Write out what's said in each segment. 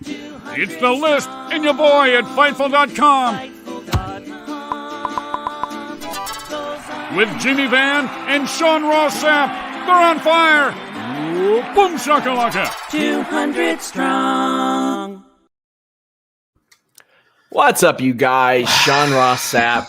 It's the list and your boy at Fightful.com. With Jimmy Van and Sean Ross Sapp. They're on fire. Boom shakalaka. 200 strong. What's up, you guys? Sean Ross Sapp.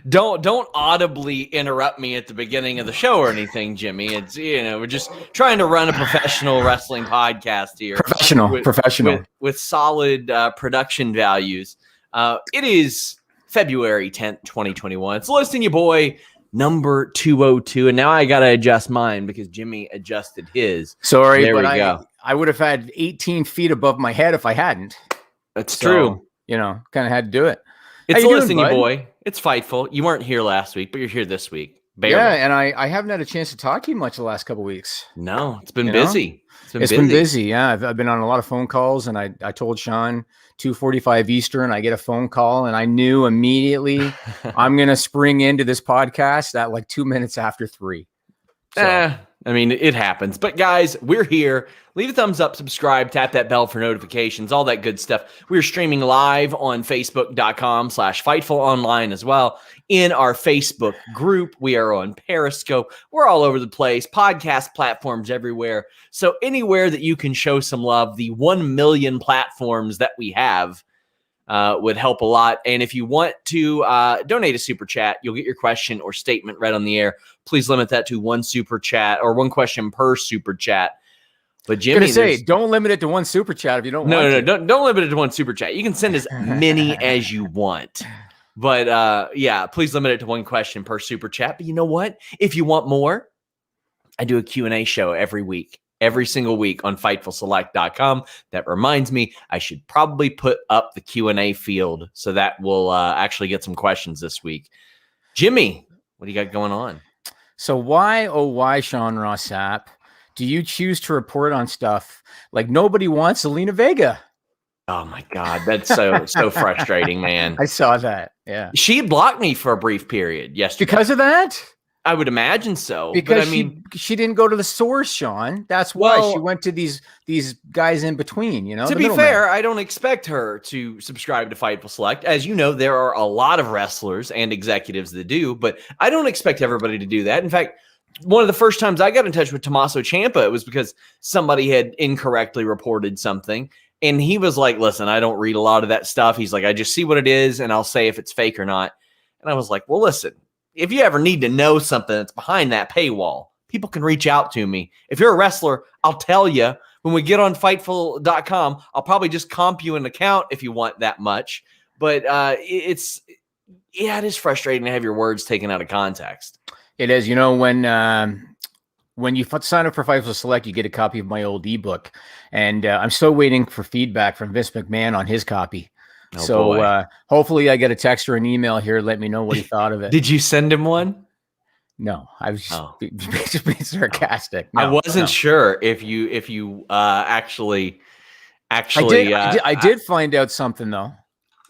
Don't audibly interrupt me at the beginning of the show or anything, Jimmy. It's we're just trying to run a professional wrestling podcast here. Professional with solid production values. It is February 10th, 2021. It's listing your boy number 202, and now I gotta adjust mine because Jimmy adjusted his. Sorry, there but we go. I would have had 18 feet above my head if I hadn't. That's true. Kind of had to do it. It's How you listing doing, your bud? boy. It's Fightful. You weren't here last week, but you're here this week. Barely. Yeah, and I haven't had a chance to talk to you much the last couple of weeks. No, it's been busy. It's been busy. Yeah, I've been on a lot of phone calls, and I told Sean 2:45 Eastern. I get a phone call, and I knew immediately I'm gonna spring into this podcast at like 2 minutes after 3. So. I mean, it happens. But guys, we're here. Leave a thumbs up, subscribe, tap that bell for notifications, all that good stuff. We're streaming live on Facebook.com/Fightful online as well. In our Facebook group, we are on Periscope. We're all over the place. Podcast platforms everywhere. So anywhere that you can show some love, the 1 million platforms that we have would help a lot. And if you want to donate a super chat, you'll get your question or statement read on the air. Please limit that to one super chat or one question per super chat. But Jimmy, don't limit it to one super chat if you don't. No, don't limit it to one super chat. You can send as many as you want. But please limit it to one question per super chat. But you know what? If you want more, I do a Q&A show every single week on FightfulSelect.com. That reminds me, I should probably put up the Q&A field so that we'll actually get some questions this week. Jimmy, what do you got going on? So why, Sean Ross Sapp, do you choose to report on stuff like nobody wants Zelina Vega? Oh my God, that's so frustrating, man. I saw that. Yeah, she blocked me for a brief period yesterday because of that. I would imagine so. Because but she didn't go to the source, Sean. That's why she went to these guys in between, To be fair, I don't expect her to subscribe to Fightful Select. As you know, there are a lot of wrestlers and executives that do, but I don't expect everybody to do that. In fact, one of the first times I got in touch with Tommaso Ciampa, it was because somebody had incorrectly reported something. And he was like, listen, I don't read a lot of that stuff. He's like, I just see what it is, and I'll say if it's fake or not. And I was like, well, listen. If you ever need to know something that's behind that paywall, people can reach out to me. If you're a wrestler, I'll tell you. When we get on Fightful.com, I'll probably just comp you an account if you want that much. But it is frustrating to have your words taken out of context. It is. When you sign up for Fightful Select, you get a copy of my old ebook. And I'm still waiting for feedback from Vince McMahon on his copy. Hopefully I get a text or an email here. Let me know what he thought of it. Did you send him one? No, I was just being sarcastic. No, I wasn't sure if you actually. I did find out something though.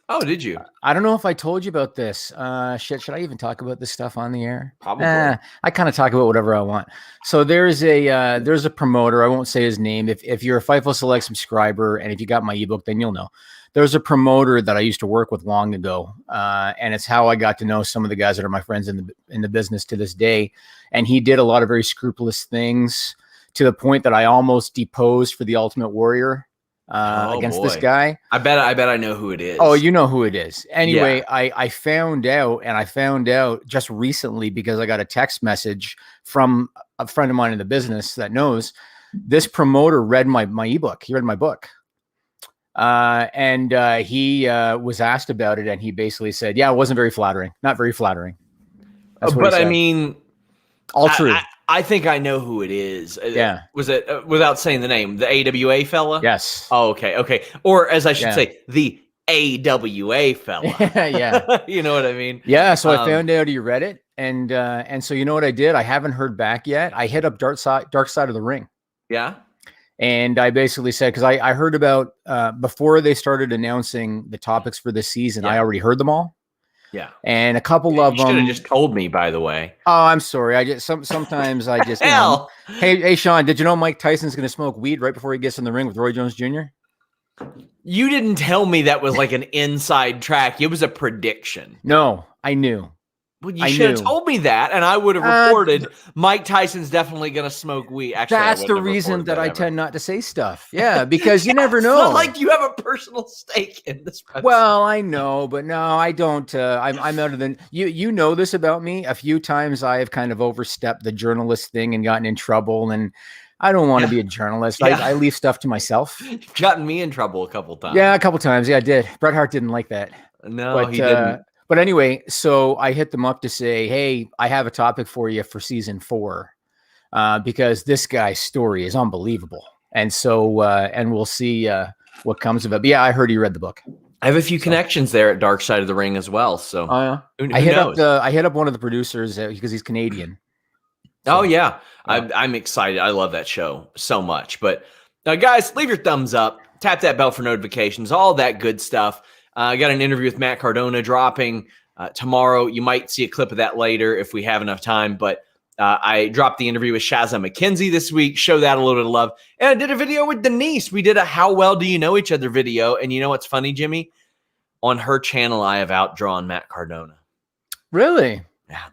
Oh, did you? I don't know if I told you about this. Should I even talk about this stuff on the air? Probably. I kind of talk about whatever I want. So there's a promoter. I won't say his name. If you're a Fightful Select subscriber and if you got my ebook, then you'll know. There's a promoter that I used to work with long ago, and it's how I got to know some of the guys that are my friends in the business to this day. And he did a lot of very scrupulous things to the point that I almost deposed for the Ultimate Warrior against this guy. I bet I know who it is. Oh, you know who it is. Anyway, yeah. I found out just recently because I got a text message from a friend of mine in the business that knows this promoter read my ebook. He read my book. And he was asked about it, and he basically said, yeah, it wasn't very flattering. Not very flattering. But I mean, all true. I think I know who it is. Yeah. Was it, without saying the name, the AWA fella? Yes. Oh, okay. Or as I should say, the AWA fella. Yeah. You know what I mean? Yeah. So I found out he read it. And so you know what I did? I haven't heard back yet. I hit up Dark Side of the Ring. Yeah. And I basically said, because I heard about before they started announcing the topics for this season, I already heard them all. Yeah. And a couple of You should them. have just told me, by the way. Oh, I'm sorry. I just sometimes I just Hell. Hey, Sean, did you know Mike Tyson's going to smoke weed right before he gets in the ring with Roy Jones Jr.? You didn't tell me that was like an inside track. It was a prediction. No, I knew. Well, you should have told me that, and I would have reported Mike Tyson's definitely going to smoke weed. Actually, that's the reason that I tend not to say stuff. Yeah, because you never know. It's not like you have a personal stake in this. Well, I know, but no, I don't. I'm out of the. You know this about me. A few times I have kind of overstepped the journalist thing and gotten in trouble, and I don't want to be a journalist. Yeah. I leave stuff to myself. You've gotten me in trouble a couple times. Yeah, a couple times. Yeah, I did. Bret Hart didn't like that. No, he didn't. But anyway, so I hit them up to say, hey, I have a topic for you for season 4, because this guy's story is unbelievable. And so, and we'll see what comes of it. But yeah, I heard he read the book. I have a few connections there at Dark Side of the Ring as well. So who I knows? hit up one of the producers because he's Canadian. So, yeah. I'm excited. I love that show so much. But guys, leave your thumbs up, tap that bell for notifications, all that good stuff. I got an interview with Matt Cardona dropping tomorrow. You might see a clip of that later if we have enough time. But I dropped the interview with Shazza McKenzie this week. Show that a little bit of love. And I did a video with Denise. We did a How Well Do You Know Each Other video. And you know what's funny, Jimmy? On her channel, I have outdrawn Matt Cardona. Really? Yeah.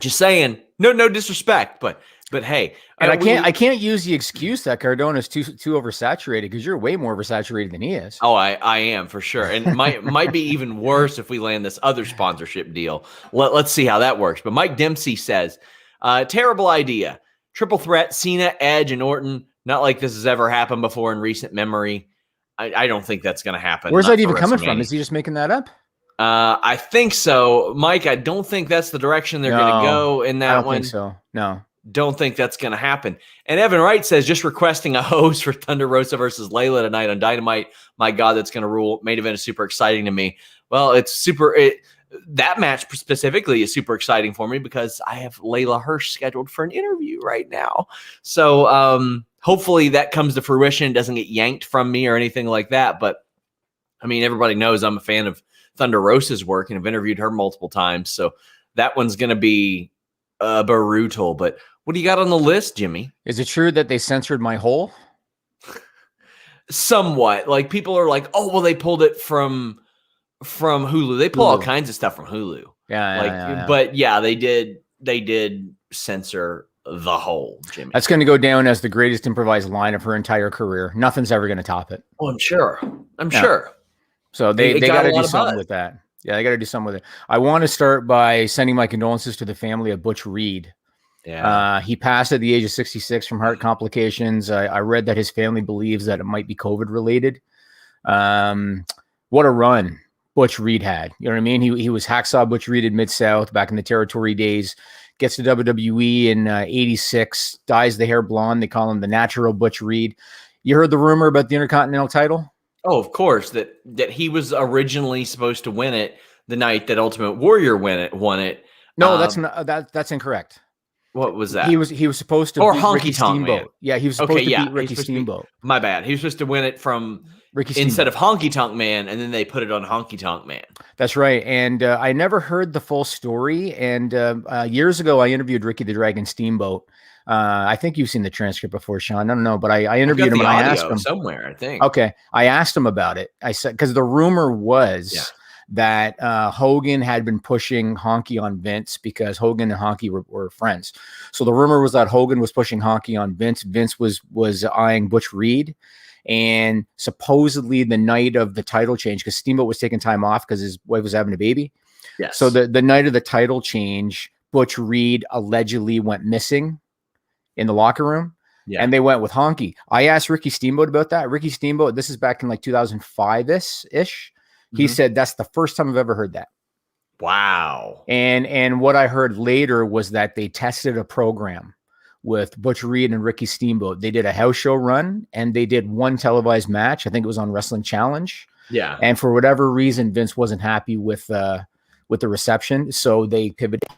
Just saying. No disrespect, but hey. And I can't use the excuse that Cardona's too oversaturated, because you're way more oversaturated than he is. Oh, I am for sure. And might be even worse if we land this other sponsorship deal. Let's see how that works. But Mike Dempsey says, terrible idea. Triple threat, Cena, Edge, and Orton. Not like this has ever happened before in recent memory. I don't think that's going to happen. Where's that even coming from? Is he just making that up? I think so. Mike, I don't think that's the direction they're going to go in that one. I don't think so. No. Don't think that's going to happen. And Evan Wright says, just requesting a host for Thunder Rosa versus Layla tonight on Dynamite. My God, that's going to rule. Main event is super exciting to me. Well, that match specifically is super exciting for me because I have Layla Hirsch scheduled for an interview right now. So hopefully that comes to fruition, doesn't get yanked from me or anything like that. But I mean, everybody knows I'm a fan of Thunder Rosa's work and have interviewed her multiple times. So that one's going to be brutal. But what do you got on the list, Jimmy? Is it true that they censored my hole? Somewhat. Like, people are like, oh, well, they pulled it from Hulu. They pull all kinds of stuff from Hulu. Yeah. But yeah, they did censor the hole, Jimmy. That's going to go down as the greatest improvised line of her entire career. Nothing's ever going to top it. Oh, I'm sure. Sure. So they got to do something with that. Yeah, they got to do something with it. I want to start by sending my condolences to the family of Butch Reed. Yeah. He passed at the age of 66 from heart complications. I read that his family believes that it might be COVID related. What a run Butch Reed had. You know what I mean? He was Hacksaw Butch Reed in Mid-South back in the territory days. Gets to WWE in 86, dyes the hair blonde. They call him the natural Butch Reed. You heard the rumor about the Intercontinental title? Oh, of course, that he was originally supposed to win it the night that Ultimate Warrior won it. No, that's incorrect. What was that? He was supposed to beat Ricky Steamboat. Man. Yeah, he was supposed to beat Ricky Steamboat. My bad. He was supposed to win it from Ricky Steamboat instead of Honky Tonk Man, and then they put it on Honky Tonk Man. That's right. And I never heard the full story. And years ago, I interviewed Ricky the Dragon Steamboat. I think you've seen the transcript before, Sean. I don't know, but I interviewed him and I asked him somewhere, I think. Okay. I asked him about it. I said, because the rumor was that Hogan had been pushing Honky on Vince because Hogan and Honky were friends. So the rumor was that Hogan was pushing Honky on Vince. Vince was eyeing Butch Reed. And supposedly the night of the title change, because Steamboat was taking time off because his wife was having a baby. Yes. So the night of the title change, Butch Reed allegedly went missing in the locker room, and they went with Honky. I asked Ricky Steamboat about that. Ricky Steamboat, this is back in like 2005-ish. He said, that's the first time I've ever heard that. Wow. And what I heard later was that they tested a program with Butch Reed and Ricky Steamboat. They did a house show run, and they did one televised match. I think it was on Wrestling Challenge. Yeah. And for whatever reason, Vince wasn't happy with the reception, so they pivoted.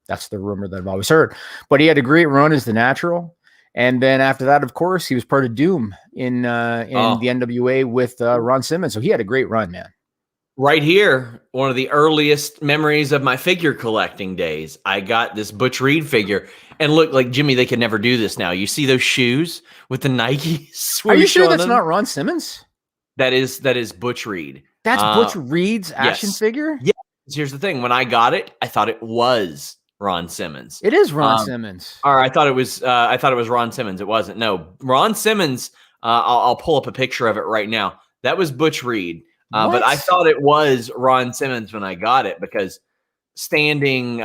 That's the rumor that I've always heard. But he had a great run as the natural. And then after that, of course, he was part of Doom in the NWA with Ron Simmons. So he had a great run, man. Right here, one of the earliest memories of my figure collecting days. I got this Butch Reed figure, and look, like Jimmy, they could never do this now. You see those shoes with the Nike swoosh? Are you sure on that's them? not Ron Simmons? That is Butch Reed. That's Butch Reed's action yes. figure? Yeah. Here's the thing. When I got it, I thought it was Ron Simmons. It is Ron Simmons. Or I thought it was Ron Simmons. It wasn't. No, Ron Simmons. I'll pull up a picture of it right now. That was Butch Reed. But I thought it was Ron Simmons when I got it, because standing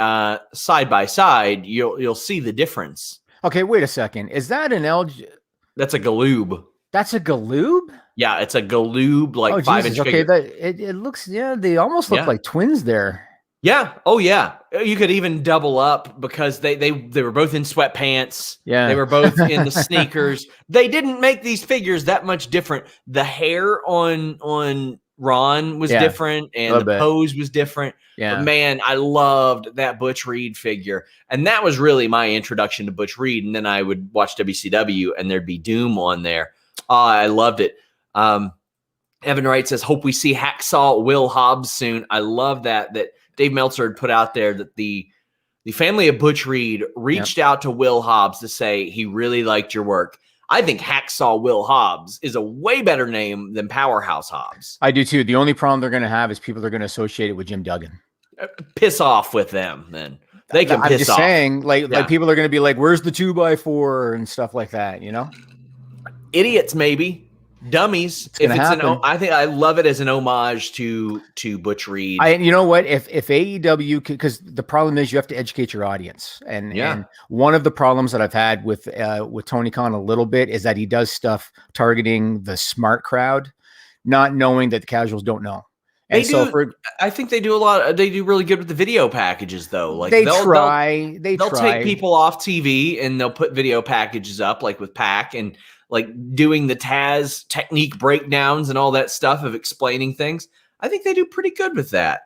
side by side, you'll see the difference. Okay, wait a second. Is that an LG? That's a Galoob. That's a Galoob? Yeah, it's a Galoob, like 5-inch okay, figure. it looks, they almost look like twins there. Yeah. Oh, yeah. You could even double up, because they were both in sweatpants. Yeah. They were both in the sneakers. They didn't make these figures that much different. The hair on Ron was different, and the pose was different. Yeah. But man, I loved that Butch Reed figure. And that was really my introduction to Butch Reed. And then I would watch WCW, and there'd be Doom on there. Oh, I loved it. Evan Wright says, hope we see Hacksaw Will Hobbs soon. I love that Dave Meltzer had put out there that the family of Butch Reed reached out to Will Hobbs to say he really liked your work. I think Hacksaw Will Hobbs is a way better name than Powerhouse Hobbs. I do too. The only problem they're going to have is people are going to associate it with Jim Duggan. Piss off with them, then. They can piss off. I'm just saying, like people are going to be like, where's the 2x4 and stuff like that, Idiots, maybe. Dummies. I think I love it as an homage to Butch Reed. You know what? If AEW, because the problem is you have to educate your audience, and one of the problems that I've had with Tony Khan a little bit is that he does stuff targeting the smart crowd, not knowing that the casuals don't know. And I think they do a lot. They do really good with the video packages, though. Like they'll take people off TV and they'll put video packages up, like with Pac, and like doing the Taz technique breakdowns and all that stuff of explaining things. I think they do pretty good with that.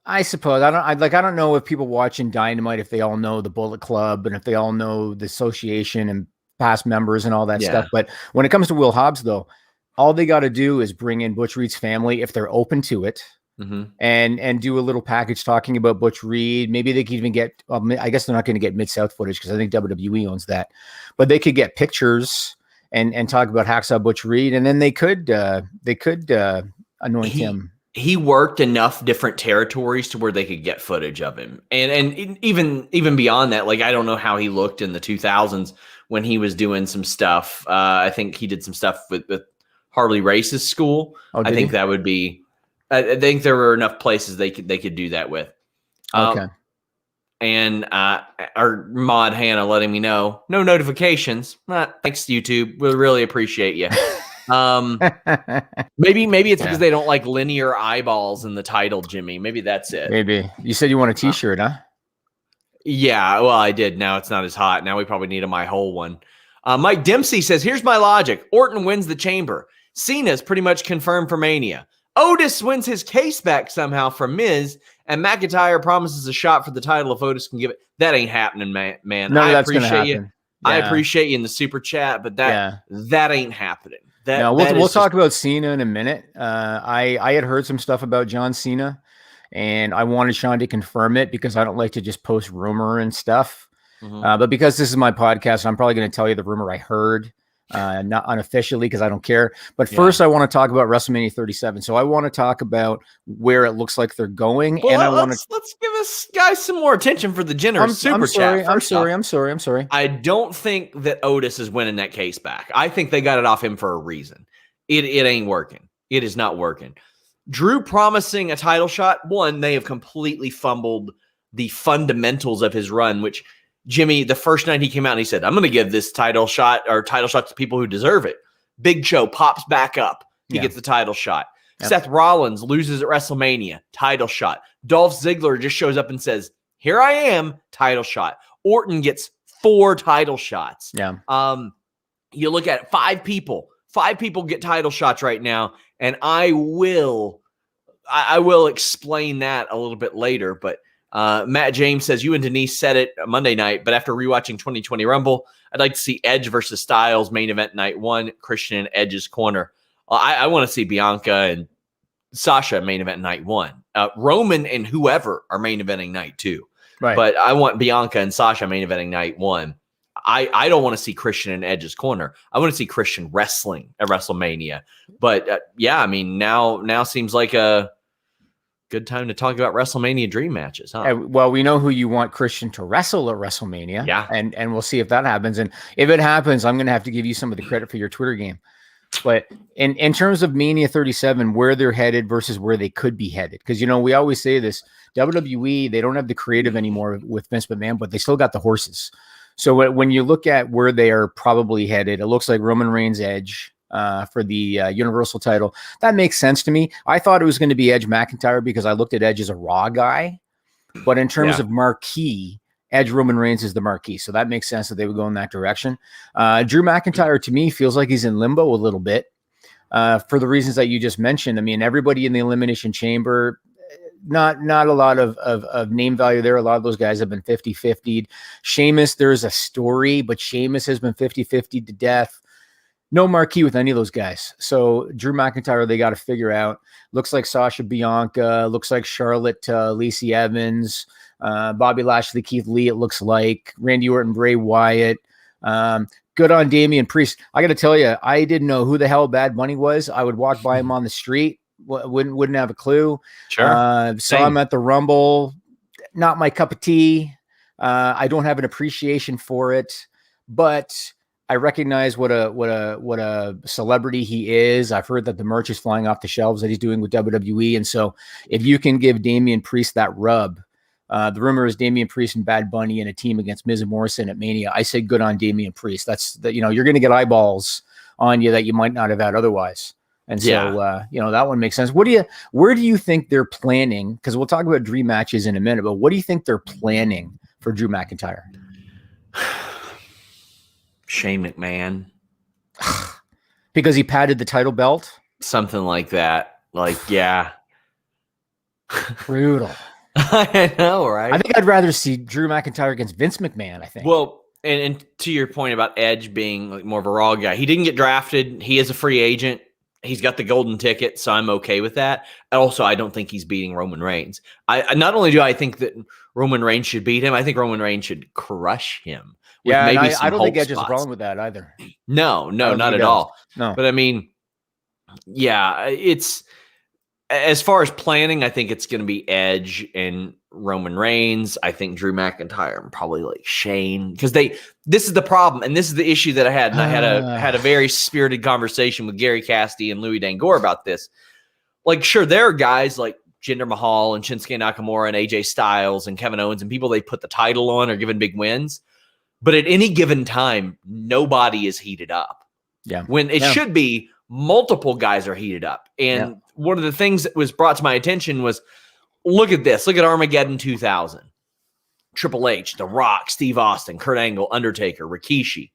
I suppose. I don't know if people watching Dynamite, if they all know the Bullet Club and if they all know the association and past members and all that stuff. But when it comes to Will Hobbs, though, all they got to do is bring in Butch Reed's family if they're open to it, and do a little package talking about Butch Reed. Maybe they could even get. I guess they're not going to get Mid-South footage because I think WWE owns that, but they could get pictures and talk about Hacksaw Butch Reed, and then they could anoint him. He worked enough different territories to where they could get footage of him, and even beyond that, like I don't know how he looked in the 2000s when he was doing some stuff. I think he did some stuff with Harley Race's school. I think that would be. I think there were enough places they could do that with. Okay. And our mod Hannah letting me know no notifications. Thanks, YouTube. We really appreciate you. Maybe it's because they don't like linear eyeballs in the title, Jimmy. Maybe that's it. Maybe you said you want a T-shirt, huh? Yeah, well, I did. Now it's not as hot. Now we probably need a My Whole one. Mike Dempsey says, "Here's my logic: Orton wins the Chamber. Cena's pretty much confirmed for Mania. Otis wins his case back somehow from Miz, and McIntyre promises a shot for the title if Otis can give it. That ain't happening, man. No, I that's appreciate you. Yeah. I appreciate you in the super chat, but that ain't happening. We'll talk about Cena in a minute. I had heard some stuff about John Cena, and I wanted Sean to confirm it because I don't like to just post rumor and stuff. But because this is my podcast, I'm probably going to tell you the rumor I heard. Not unofficially because I don't care. But first, I want to talk about WrestleMania 37. So I want to talk about where it looks like they're going, well, and let's give us guys some more attention for the generous super chat. I'm sorry. I don't think that Otis is winning that case back. I think they got it off him for a reason. It ain't working. It is not working. Drew promising a title shot. One, they have completely fumbled the fundamentals of his run, which. Jimmy, the first night he came out and he said, I'm going to give this title shot to people who deserve it. Big Show pops back up. He gets the title shot. Yep. Seth Rollins loses at WrestleMania. Title shot. Dolph Ziggler just shows up and says, here I am. Title shot. Orton gets 4 title shots. Yeah. You look at it, 5 people. 5 people get title shots right now. And I will explain that a little bit later, but Matt James says, you and Denise said it Monday night, but after rewatching 2020 Rumble, I'd like to see Edge versus Styles main event night 1, Christian and Edge's corner. I want to see Bianca and Sasha main event night 1. Roman and whoever are main eventing night 2. Right. But I want Bianca and Sasha main eventing night 1. I don't want to see Christian in Edge's corner. I want to see Christian wrestling at WrestleMania. But yeah, I mean, now seems like a good time to talk about WrestleMania dream matches, huh? Well, we know who you want Christian to wrestle at WrestleMania. Yeah. And we'll see if that happens. And if it happens, I'm going to have to give you some of the credit for your Twitter game. But in terms of Mania 37, where they're headed versus where they could be headed, because, you know, we always say this, WWE, they don't have the creative anymore with Vince McMahon, but they still got the horses. So when you look at where they are probably headed, it looks like Roman Reigns Edge for the Universal title. That makes sense to me. I thought it was going to be Edge McIntyre because I looked at Edge as a Raw guy. But in terms of marquee, Edge Roman Reigns is the marquee. So that makes sense that they would go in that direction. Drew McIntyre, to me, feels like he's in limbo a little bit for the reasons that you just mentioned. I mean, everybody in the Elimination Chamber, not a lot of name value there. A lot of those guys have been 50-50'd. Sheamus, there's a story, but Sheamus has been 50-50'd to death. No marquee with any of those guys. So Drew McIntyre, they got to figure out. Looks like Sasha Bianca. Looks like Charlotte, Lacey Evans, Bobby Lashley, Keith Lee. It looks like Randy Orton, Bray Wyatt. Good on Damian Priest. I got to tell you, I didn't know who the hell Bad Bunny was. I would walk by him on the street. Wouldn't have a clue. Sure. Saw him at the Rumble. Not my cup of tea. I don't have an appreciation for it, but I recognize what a celebrity he is. I've heard that the merch is flying off the shelves that he's doing with WWE, and so if you can give Damian Priest that rub, the rumor is Damian Priest and Bad Bunny in a team against Miz and Morrison at Mania. I say good on Damian Priest. That's that. You know, you're going to get eyeballs on you that you might not have had otherwise. And so, you know, that one makes sense. Where do you think they're planning? Because we'll talk about dream matches in a minute, but what do you think they're planning for Drew McIntyre? Shane McMahon. Because he padded the title belt? Something like that. Like, yeah. Brutal. I know, right? I think I'd rather see Drew McIntyre against Vince McMahon, I think. Well, and to your point about Edge being like more of a Raw guy, he didn't get drafted. He is a free agent. He's got the golden ticket, so I'm okay with that. And also, I don't think he's beating Roman Reigns. I not only do I think that Roman Reigns should beat him, I think Roman Reigns should crush him. Yeah, maybe I don't think Edge spots. is wrong with that either. No, not at all. No. But I mean, yeah, it's as far as planning, I think it's going to be Edge and Roman Reigns. I think Drew McIntyre and probably like Shane, because this is the problem, and this is the issue that I had. And I had a very spirited conversation with Gary Cassidy and Louis Dangor about this. Like, sure, there are guys like Jinder Mahal and Shinsuke Nakamura and AJ Styles and Kevin Owens and people they put the title on or given big wins. But at any given time, nobody is heated up. Yeah. When it should be multiple guys are heated up. And one of the things that was brought to my attention was, look at this. Look at Armageddon 2000. Triple H, The Rock, Steve Austin, Kurt Angle, Undertaker, Rikishi.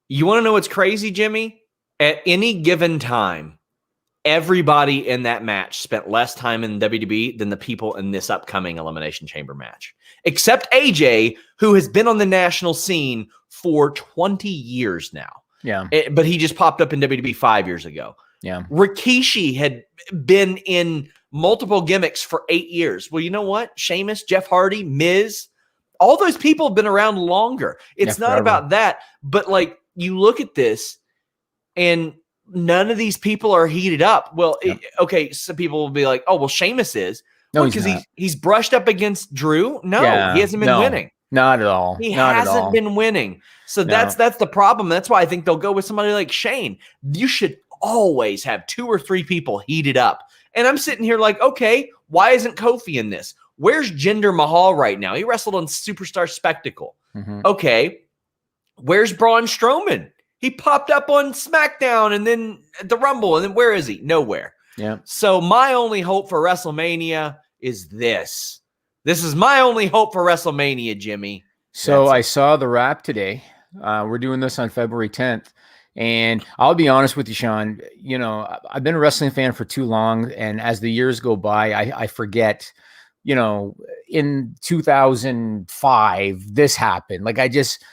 You want to know what's crazy, Jimmy? At any given time, everybody in that match spent less time in WWE than the people in this upcoming Elimination Chamber match. Except AJ, who has been on the national scene for 20 years now. Yeah. But he just popped up in WWE 5 years ago. Yeah. Rikishi had been in multiple gimmicks for 8 years. Well, you know what? Sheamus, Jeff Hardy, Miz, all those people have been around longer. It's not about that. But like, you look at this and none of these people are heated up. Well, okay, some people will be like, oh, well, Sheamus is. No, because he's brushed up against Drew. No, he hasn't been winning. Not at all. He hasn't been winning. So that's the problem. That's why I think they'll go with somebody like Shane. You should always have 2 or 3 people heated up. And I'm sitting here like, okay, why isn't Kofi in this? Where's Jinder Mahal right now? He wrestled on Superstar Spectacle. Mm-hmm. Okay, where's Braun Strowman? He popped up on SmackDown and then at the Rumble. And then where is he? Nowhere. Yeah. So my only hope for WrestleMania is this. This is my only hope for WrestleMania, Jimmy. So I saw the wrap today. We're doing this on February 10th. And I'll be honest with you, Sean, you know, I've been a wrestling fan for too long. And as the years go by, I forget, you know, in 2005, this happened. Like I just,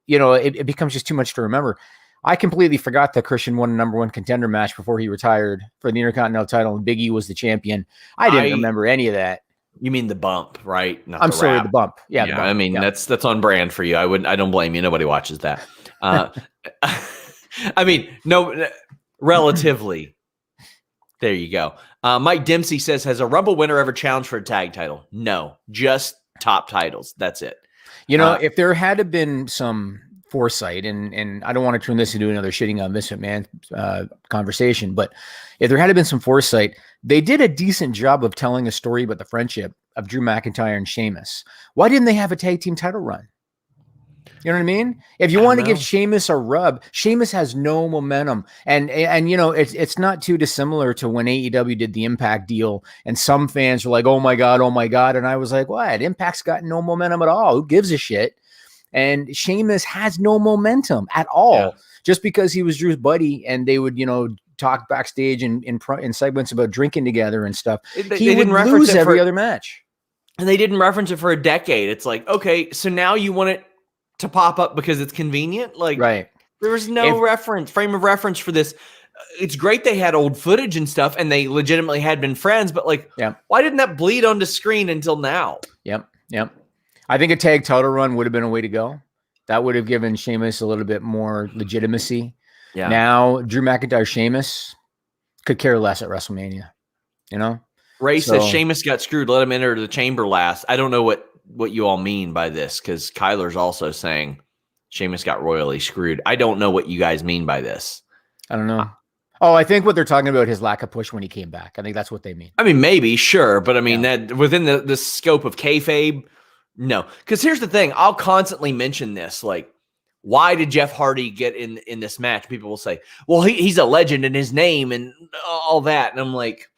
you know, it becomes just too much to remember. I completely forgot that Christian won a number one contender match before he retired for the Intercontinental title, and Big E was the champion. I didn't remember any of that. You mean the bump, right? Not I'm the sorry, rap. the bump. Yeah, the bump. I mean that's on brand for you. I don't blame you. Nobody watches that. I mean, no, relatively. There you go. Mike Dempsey says, has a Rumble winner ever challenged for a tag title? No, just top titles. That's it. You know, if there had to been some foresight, and I don't want to turn this into another shitting on Vince McMahon conversation, but if there had been some foresight, they did a decent job of telling a story about the friendship of Drew McIntyre and Sheamus. Why didn't they have a tag team title run? You know what I mean? If you want to give Sheamus a rub, Sheamus has no momentum. And you know, it's not too dissimilar to when AEW did the Impact deal, and some fans were like, oh my God. And I was like, what? Impact's got no momentum at all. Who gives a shit? And Sheamus has no momentum at all, just because he was Drew's buddy, and they would, you know, talk backstage in segments about drinking together and stuff. He would lose every other match. And they didn't reference it for a decade. It's like, okay, so now you want it to pop up because it's convenient? Like, right. There was no frame of reference for this. It's great they had old footage and stuff, and they legitimately had been friends, but like, why didn't that bleed onto screen until now? Yep. I think a tag title run would have been a way to go. That would have given Sheamus a little bit more legitimacy. Yeah. Now, Drew McIntyre, Sheamus could care less at WrestleMania. You know? Ray says Sheamus got screwed. Let him enter the chamber last. I don't know what you all mean by this, because Kyler's also saying Sheamus got royally screwed. I don't know what you guys mean by this. I don't know. Oh, I think what they're talking about his lack of push when he came back. I think that's what they mean. I mean, maybe, sure, but I mean that within the scope of kayfabe, no. Because here's the thing: I'll constantly mention this. Like, why did Jeff Hardy get in this match? People will say, "Well, he's a legend in his name and all that," and I'm like,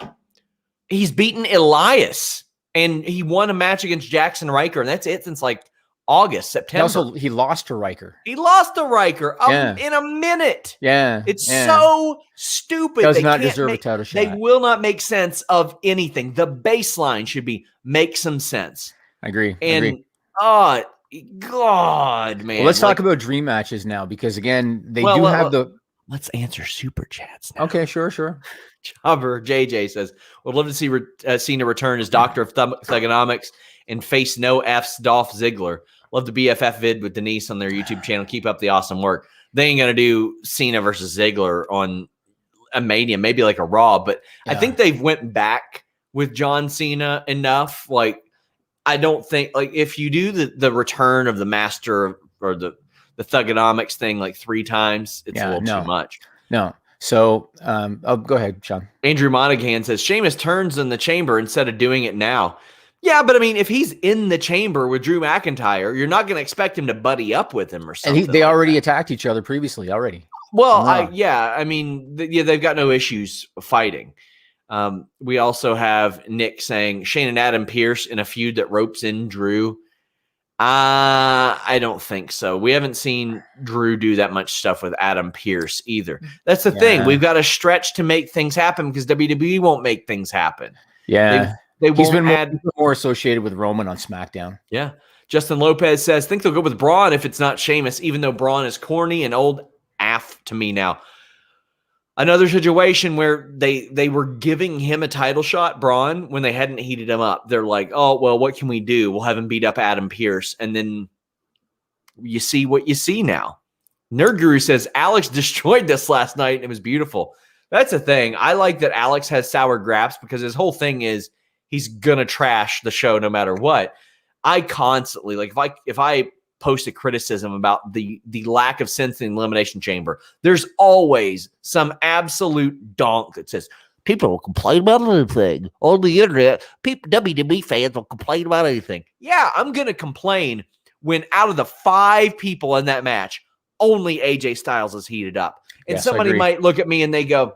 he's beaten Elias and he won a match against Jackson Riker, and that's it since like August, September. He lost to Riker. He lost to Riker in a minute. Yeah. It's so stupid. Does not deserve a title shot. They will not make sense of anything. The baseline should be make some sense. I agree. And oh God, man. Well, let's talk about dream matches now, because again, they do have the. Let's answer super chats now. Okay, sure. Jobber JJ says, would love to see Cena return as Doctor of Thugonomics and face no F's Dolph Ziggler. Love the BFF vid with Denise on their YouTube channel. Keep up the awesome work. They ain't going to do Cena versus Ziggler on a Mania, maybe like a Raw, but I think they've went back with John Cena enough. Like, I don't think, like, if you do the return of the master or the Thugonomics thing like 3 times, it's a little too much. No. So, go ahead, Sean. Andrew Monaghan says, Sheamus turns in the chamber instead of doing it now. Yeah, but I mean, if he's in the chamber with Drew McIntyre, you're not going to expect him to buddy up with him or something. And they already attacked each other previously already. Well, I mean, they've got no issues fighting. We also have Nick saying Shane and Adam Pearce in a feud that ropes in Drew. I don't think so. We haven't seen Drew do that much stuff with Adam Pearce either. That's the thing. We've got to stretch to make things happen, because WWE won't make things happen. Yeah. He's been more associated with Roman on SmackDown. Yeah. Justin Lopez says, think they'll go with Braun if it's not Sheamus, even though Braun is corny and old AF to me now. Another situation where they were giving him a title shot, Braun, when they hadn't heated him up. They're like, oh, well, what can we do? We'll have him beat up Adam Pearce. And then you see what you see now. Nerd Guru says, Alex destroyed this last night, and it was beautiful. That's the thing. I like that Alex has sour grapes, because his whole thing is he's going to trash the show no matter what. I constantly, like, if I post a criticism about the lack of sense in the Elimination Chamber, there's always some absolute donk that says, people will complain about anything. On the internet, WWE fans will complain about anything. Yeah, I'm going to complain when out of the 5 people in that match, only AJ Styles is heated up. And somebody might look at me and they go,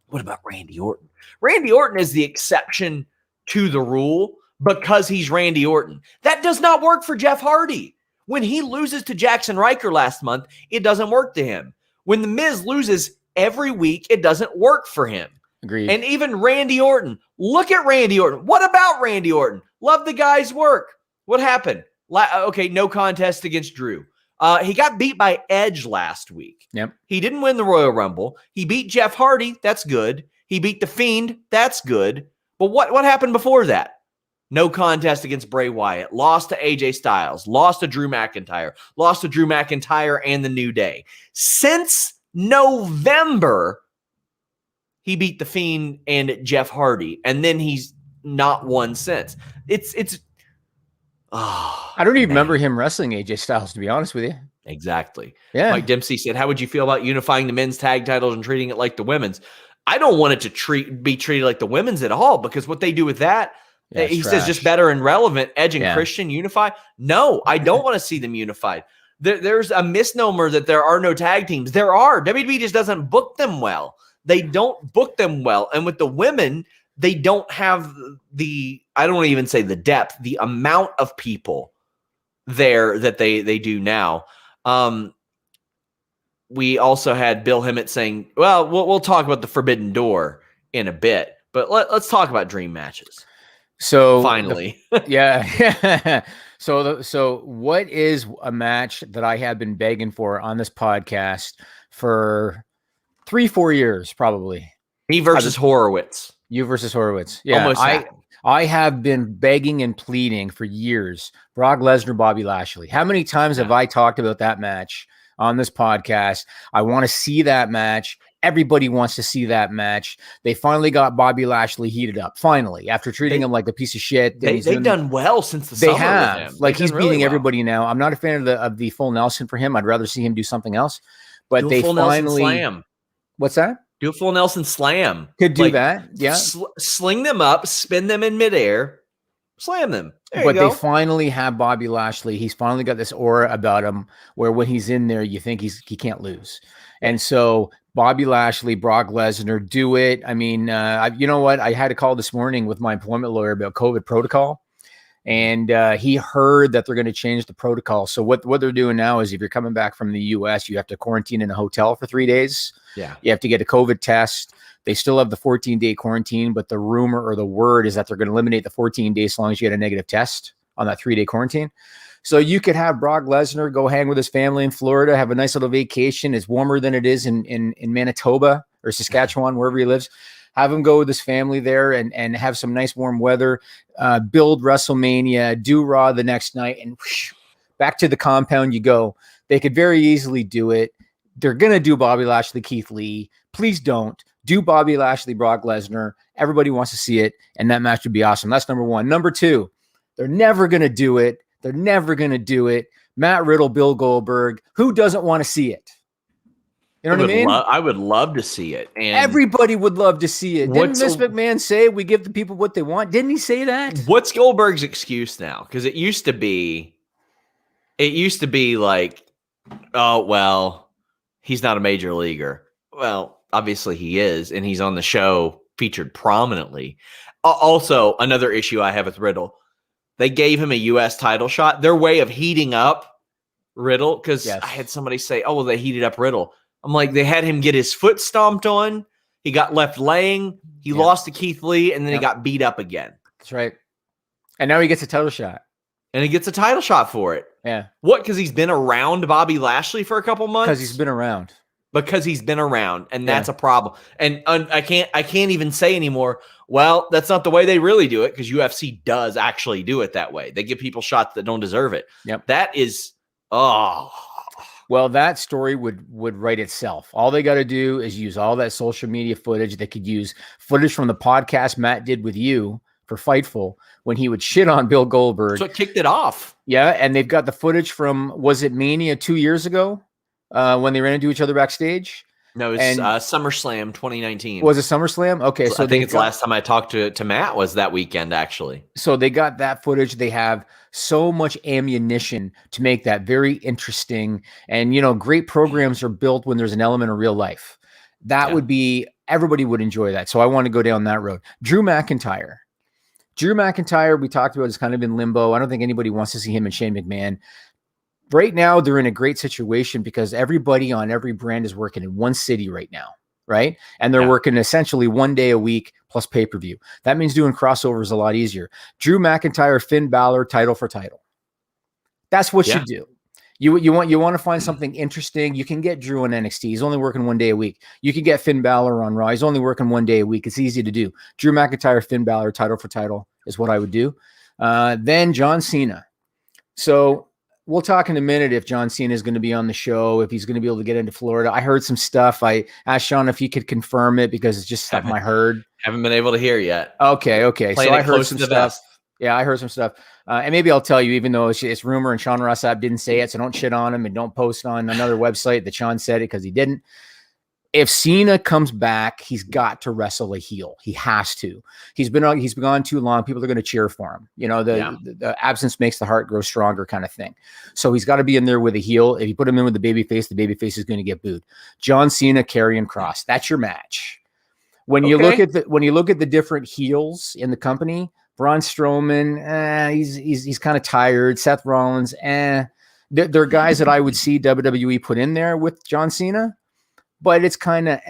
what about Randy Orton? Randy Orton is the exception to the rule because he's Randy Orton. That does not work for Jeff Hardy. When he loses to Jackson Riker last month, it doesn't work to him. When The Miz loses every week, it doesn't work for him. Agreed. And even Randy Orton. Look at Randy Orton. What about Randy Orton? Love the guy's work. What happened? Okay, no contest against Drew. He got beat by Edge last week. Yep. He didn't win the Royal Rumble. He beat Jeff Hardy. That's good. He beat The Fiend. That's good. But what happened before that? No contest against Bray Wyatt. Lost to AJ Styles. Lost to Drew McIntyre. Lost to Drew McIntyre and The New Day. Since November, he beat The Fiend and Jeff Hardy. And then he's not won since. I don't even remember him wrestling AJ Styles, to be honest with you. Exactly. Yeah. Mike Dempsey said, how would you feel about unifying the men's tag titles and treating it like the women's? I don't want it to be treated like the women's at all, because what they do with that, he says just better and relevant. Edge and Christian unify. No, I don't want to see them unified. There's a misnomer that there are no tag teams. There are. WWE just doesn't book them well. They don't book them well. And with the women, they don't have I don't even say the depth, the amount of people there that they do now. We also had Bill Hemmett saying, well, we'll talk about the Forbidden Door in a bit, but let's talk about dream matches. So finally, yeah. So what is a match that I have been begging for on this podcast for 3-4 years, probably? Me versus Horowitz. You versus Horowitz. Yeah. Almost I have been begging and pleading for years. Brock Lesnar, Bobby Lashley. How many times have I talked about that match on this podcast? I want to see that match. Everybody wants to see that match. They finally got Bobby Lashley heated up. Finally, after treating him like a piece of shit. They've done well since the summer. They have. With him. Like, he's beating everybody now. I'm not a fan of the full Nelson for him. I'd rather see him do something else. But they finally. Slam. What's that? Do a full Nelson slam. Could do that. Yeah. Sling them up, spin them in midair, slam them. But they finally have Bobby Lashley. He's finally got this aura about him where when he's in there, you think he can't lose. And so Bobby Lashley, Brock Lesnar, do it. I mean, you know what? I had a call this morning with my employment lawyer about COVID protocol. And he heard that they're going to change the protocol. So what they're doing now is if you're coming back from the US, you have to quarantine in a hotel for 3 days. Yeah. You have to get a COVID test. They still have the 14-day quarantine, but the rumor or the word is that they're going to eliminate the 14 days as long as you get a negative test on that 3-day quarantine. So you could have Brock Lesnar go hang with his family in Florida, have a nice little vacation. It's warmer than it is in Manitoba or Saskatchewan, wherever he lives. Have him go with his family there and have some nice warm weather, build WrestleMania, do Raw the next night, and whoosh, back to the compound you go. They could very easily do it. They're going to do Bobby Lashley, Keith Lee. Please don't. Do Bobby Lashley, Brock Lesnar. Everybody wants to see it, and that match would be awesome. That's number one. Number two, they're never going to do it. They're never going to do it. Matt Riddle, Bill Goldberg. Who doesn't want to see it? You know what I mean? I would love to see it. And everybody would love to see it. Didn't Vince McMahon say we give the people what they want? Didn't he say that? What's Goldberg's excuse now? Because it used to be like, oh, well, he's not a major leaguer. Well, obviously he is, and he's on the show featured prominently. Also, another issue I have with Riddle, they gave him a U.S. title shot. Their way of heating up Riddle, because I had somebody say, oh, well, they heated up Riddle. I'm like, they had him get his foot stomped on. He got left laying. He lost to Keith Lee, and then he got beat up again. That's right. And now he gets a title shot. And he gets a title shot for it. Yeah. What? Because he's been around Bobby Lashley for a couple months? Because he's been around. Because he's been around, and that's a problem. And I can't even say anymore, well, that's not the way they really do it, because UFC does actually do it that way. They give people shots that don't deserve it. Yep. That is, well, that story would write itself. All they got to do is use all that social media footage. They could use footage from the podcast Matt did with you for Fightful when he would shit on Bill Goldberg. That's what kicked it off. Yeah, and they've got the footage from, was it Mania 2 years ago when they ran into each other backstage? No, it's SummerSlam 2019. Was it SummerSlam? Okay, so I think it's the last time I talked to Matt was that weekend, actually. So they got that footage. They have so much ammunition to make that very interesting. And, great programs are built when there's an element of real life. That would be, everybody would enjoy that. So I want to go down that road. Drew McIntyre, we talked about, is kind of in limbo. I don't think anybody wants to see him and Shane McMahon. Right now, they're in a great situation because everybody on every brand is working in one city right now, right? And they're working essentially 1 day a week plus pay-per-view. That means doing crossovers a lot easier. Drew McIntyre, Finn Balor, title for title. That's what you do. You want to find something interesting. You can get Drew on NXT. He's only working 1 day a week. You can get Finn Balor on Raw. He's only working 1 day a week. It's easy to do. Drew McIntyre, Finn Balor, title for title is what I would do. Then John Cena. So we'll talk in a minute if John Cena is going to be on the show, if he's going to be able to get into Florida. I heard some stuff. I asked Sean if he could confirm it because it's just something I heard. Haven't been able to hear yet. Okay. So I heard some stuff. Best. Yeah, I heard some stuff. And maybe I'll tell you, even though it's rumor and Sean Ross Sapp didn't say it, so don't shit on him and don't post on another website that Sean said it because he didn't. If Cena comes back, he's got to wrestle a heel. He has to. He's been gone too long. People are going to cheer for him. You know, the absence makes the heart grow stronger kind of thing. So he's got to be in there with a heel. If you put him in with the babyface is going to get booed. John Cena, Karrion Kross. That's your match. When you look at the different heels in the company, Braun Strowman, he's kind of tired. Seth Rollins, they're guys that I would see WWE put in there with John Cena, but it's kind of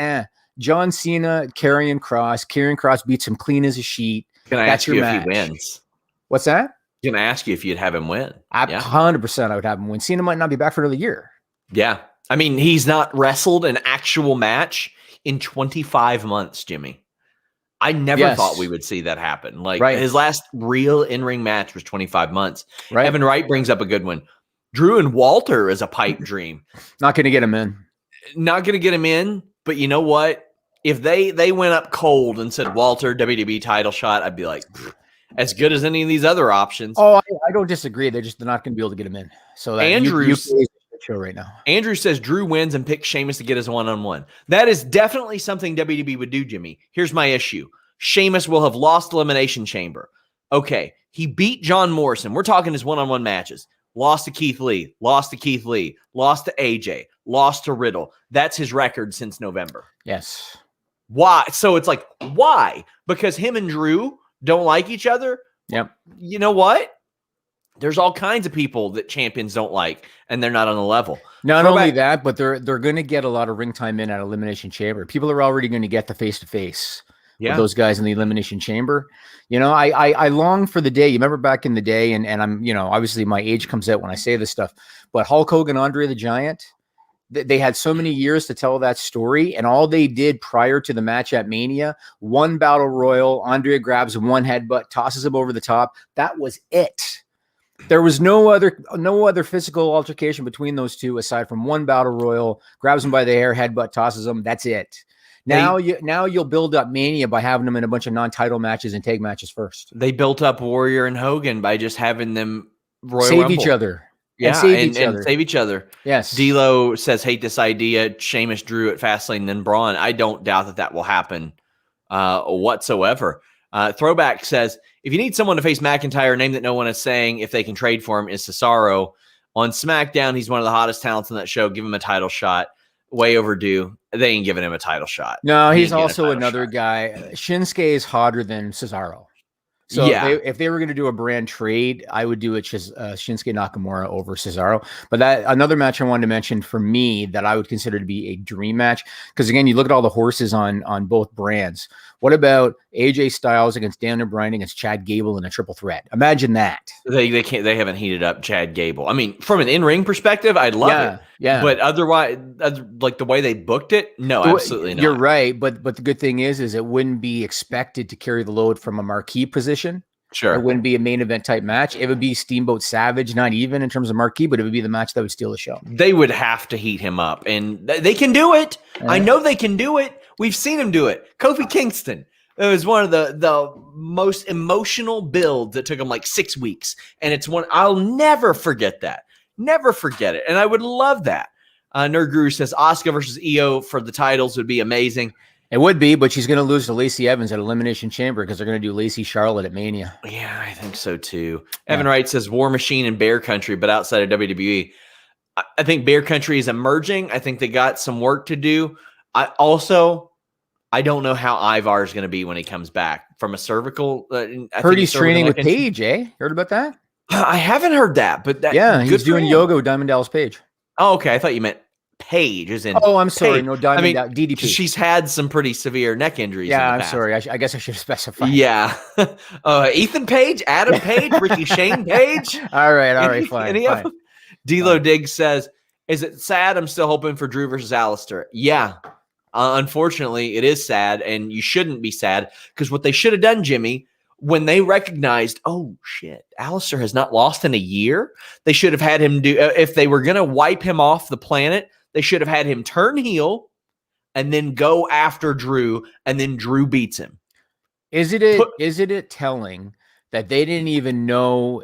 John Cena, Karrion Kross. Karrion Kross beats him clean as a sheet. Can I ask you if he wins? What's that? Can I ask you if you'd have him win? 100% I would have him win. Cena might not be back for another year. Yeah. I mean, he's not wrestled an actual match in 25 months, Jimmy. I never thought we would see that happen. Like his last real in-ring match was 25 months. Right. Evan Wright brings up a good one. Drew and Walter is a pipe dream. Not going to get him in. Not going to get him in. But you know what? If they went up cold and said Walter WWE title shot, I'd be like, as good as any of these other options. Oh, I don't disagree. They're not going to be able to get him in. So that Andrews show right now. Andrew says Drew wins and picks Sheamus to get his one-on-one. That is definitely something WWE would do, Jimmy. Here's my issue. Sheamus will have lost Elimination Chamber. Okay, he beat John Morrison. We're talking his one-on-one matches. Lost to Keith Lee, lost to AJ, lost to Riddle. That's his record since November. Yes. Why? So it's like, why? Because him and Drew don't like each other? Yep. You know what? There's all kinds of people that champions don't like, and they're not on the level. Not only that, but they're going to get a lot of ring time in at Elimination Chamber. People are already going to get the face-to-face with those guys in the Elimination Chamber. You know, I long for the day. You remember back in the day, and I'm, you know, obviously my age comes out when I say this stuff, but Hulk Hogan, Andre the Giant, they had so many years to tell that story, and all they did prior to the match at Mania, one battle royal, Andre grabs one headbutt, tosses him over the top. That was it. There was no other physical altercation between those two aside from one battle royal, grabs him by the hair, headbutt, tosses him. That's it. Now you'll build up Mania by having them in a bunch of non-title matches and tag matches first. They built up Warrior and Hogan by just having them save Rumble. Each other. Yeah, and save each other. Yes. D'Lo says, hate this idea. Sheamus Drew at Fastlane, then Braun. I don't doubt that will happen whatsoever. Throwback says, if you need someone to face McIntyre, a name that no one is saying if they can trade for him is Cesaro. On SmackDown, he's one of the hottest talents on that show. Give him a title shot. Way overdue. They ain't giving him a title shot. No, he's also another guy. Shinsuke is hotter than Cesaro. So if they were going to do a brand trade, I would do it Shinsuke Nakamura over Cesaro. But that another match I wanted to mention for me that I would consider to be a dream match, because again, you look at all the horses on both brands. What about AJ Styles against Daniel Bryan against Chad Gable in a triple threat? Imagine that. They haven't heated up Chad Gable. I mean, from an in-ring perspective, I'd love it. Yeah. But otherwise, like the way they booked it, no, absolutely not. You're right. But the good thing is it wouldn't be expected to carry the load from a marquee position. Sure. It wouldn't be a main event type match. It would be Steamboat Savage, not even in terms of marquee, but it would be the match that would steal the show. They would have to heat him up, and they can do it. I know they can do it. We've seen him do it. Kofi Kingston. It was one of the most emotional builds that took him like 6 weeks. And it's one, I'll never forget that. Never forget it. And I would love that. Nerd Guru says Asuka versus Io for the titles would be amazing. It would be, but she's going to lose to Lacey Evans at Elimination Chamber because they're going to do Lacey Charlotte at Mania. Yeah, I think so too. Evan Wright says War Machine and Bear Country, but outside of WWE. I think Bear Country is emerging. I think they got some work to do. I don't know how Ivar is going to be when he comes back from a cervical. Heard he's training with Paige, eh? Heard about that? I haven't heard that, but he's doing yoga with Diamond Dallas Page. Oh, okay. I thought you meant Paige, as in. Oh, I'm sorry. Paige. No, Diamond DDP. She's had some pretty severe neck injuries. Yeah, I'm sorry. I guess I should have specified. Yeah. Ethan Page, Adam Page, Ricky Shane Page. All right, fine. D'Lo Diggs says, is it sad? I'm still hoping for Drew versus Alistair. Yeah. Unfortunately, it is sad, and you shouldn't be sad, because what they should have done, Jimmy, when they recognized, oh, shit, Alistair has not lost in a year, they should have had him do, if they were going to wipe him off the planet, they should have had him turn heel and then go after Drew, and then Drew beats him. Isn't it telling that they didn't even know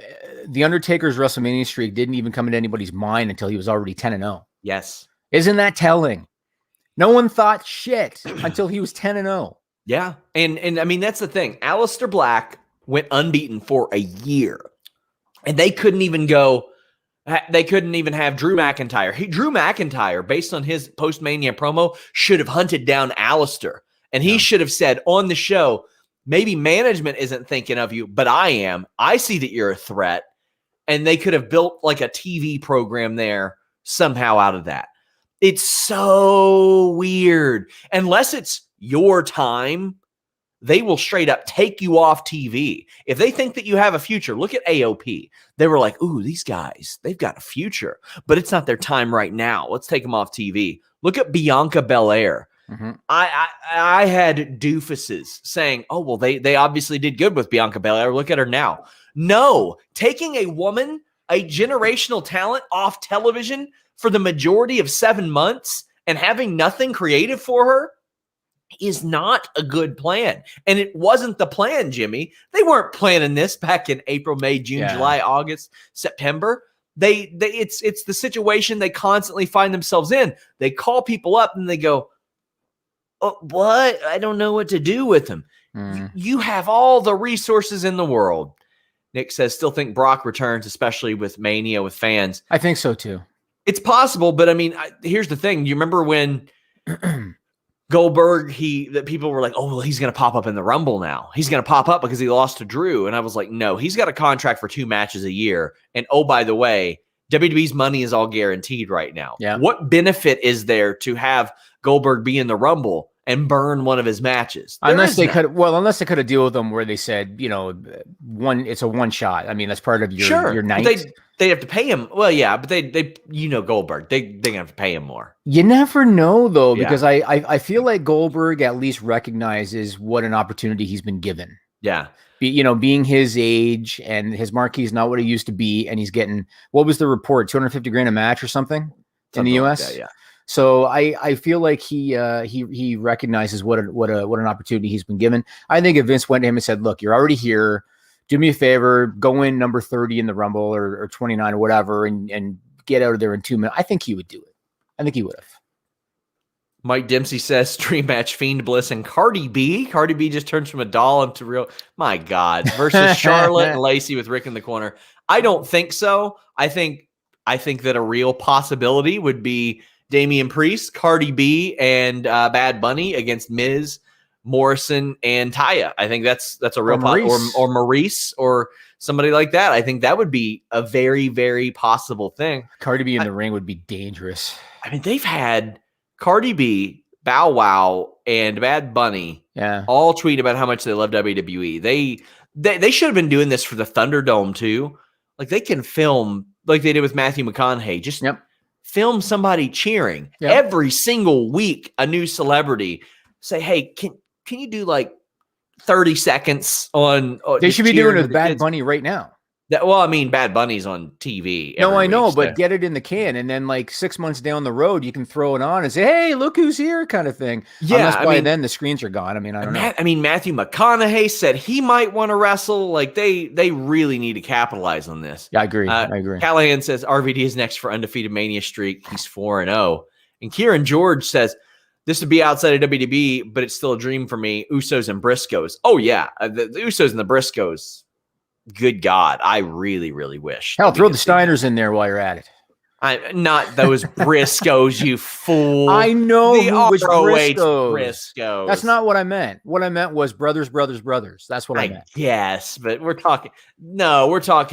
the Undertaker's WrestleMania streak didn't even come into anybody's mind until he was already 10-0? Yes. Isn't that telling? No one thought shit until he was 10-0. Yeah. And I mean, that's the thing. Aleister Black went unbeaten for a year, and they couldn't even have Drew McIntyre. Drew McIntyre, based on his post-Mania promo, should have hunted down Aleister, and he should have said on the show, maybe management isn't thinking of you, but I am. I see that you're a threat. And they could have built like a TV program there somehow out of that. It's so weird. Unless it's your time, they will straight up take you off TV. If they think that you have a future, look at AOP. They were like, ooh, these guys, they've got a future, but it's not their time right now. Let's take them off TV. Look at Bianca Belair. Mm-hmm. I had doofuses saying, oh, well, they obviously did good with Bianca Belair. Look at her now. No, taking a woman, a generational talent, off television for the majority of 7 months and having nothing creative for her is not a good plan. And it wasn't the plan, Jimmy. They weren't planning this back in April, May, June, July, August, September. It's the situation they constantly find themselves in. They call people up and they go, oh, what? I don't know what to do with them. You have all the resources in the world. Nick says, still think Brock returns, especially with Mania, with fans. I think so too. It's possible, but I mean, here's the thing. You remember when Goldberg, that people were like, oh, well, he's going to pop up in the Rumble now. He's going to pop up because he lost to Drew. And I was like, no, he's got a contract for 2 matches a year. And oh, by the way, WWE's money is all guaranteed right now. Yeah. What benefit is there to have Goldberg be in the Rumble and burn one of his matches? Unless they could have deal with them where they said, it's a one shot. I mean, that's part of your night. They have to pay him. Well, yeah, but they Goldberg. They're gonna have to pay him more. You never know though, because I feel like Goldberg at least recognizes what an opportunity he's been given. Yeah. Being his age and his marquee is not what it used to be, and he's getting, what was the report, $250,000 a match or something in the US? Like that, yeah. So I feel like he recognizes what an opportunity he's been given. I think if Vince went to him and said, "Look, you're already here. Do me a favor, go in number 30 in the Rumble or 29 or whatever, and get out of there in 2 minutes," I think he would do it. I think he would have. Mike Dempsey says stream match Fiend Bliss and Cardi B. Cardi B just turns from a doll into real. My God, versus Charlotte and Lacey with Rick in the corner. I don't think so. I think that a real possibility would be Damian Priest, Cardi B, and Bad Bunny against Miz, Morrison, and Taya. I think that's a real or Maurice or somebody like that. I think that would be a very, very possible thing. Cardi B in the ring would be dangerous. I mean, they've had Cardi B, Bow Wow, and Bad Bunny all tweet about how much they love WWE. They should have been doing this for the Thunderdome too. Like, they can film like they did with Matthew McConaughey. Just film somebody cheering every single week. A new celebrity, say, hey, can you do like 30 seconds on? They should be doing it with Bad Bunny right now. Bad Bunny's on TV. No, I know, but get it in the can, and then like 6 months down the road, you can throw it on and say, "Hey, look who's here," kind of thing. Yeah, unless by then the screens are gone. I mean, I don't know. I mean, Matthew McConaughey said he might want to wrestle. Like, they really need to capitalize on this. Yeah, I agree. I agree. Callahan says RVD is next for undefeated Mania streak. He's 4-0. And Kieran George says this would be outside of WWE, but it's still a dream for me. Usos and Briscoes. Oh yeah, the Usos and the Briscoes. Good God, I really, really wish. Hell, throw the Steiners in there while you're at it. Not those Briscoes, you fool. I know the who was Briscoes. That's not what I meant. What I meant was brothers. That's what I meant. Yes, but we're talking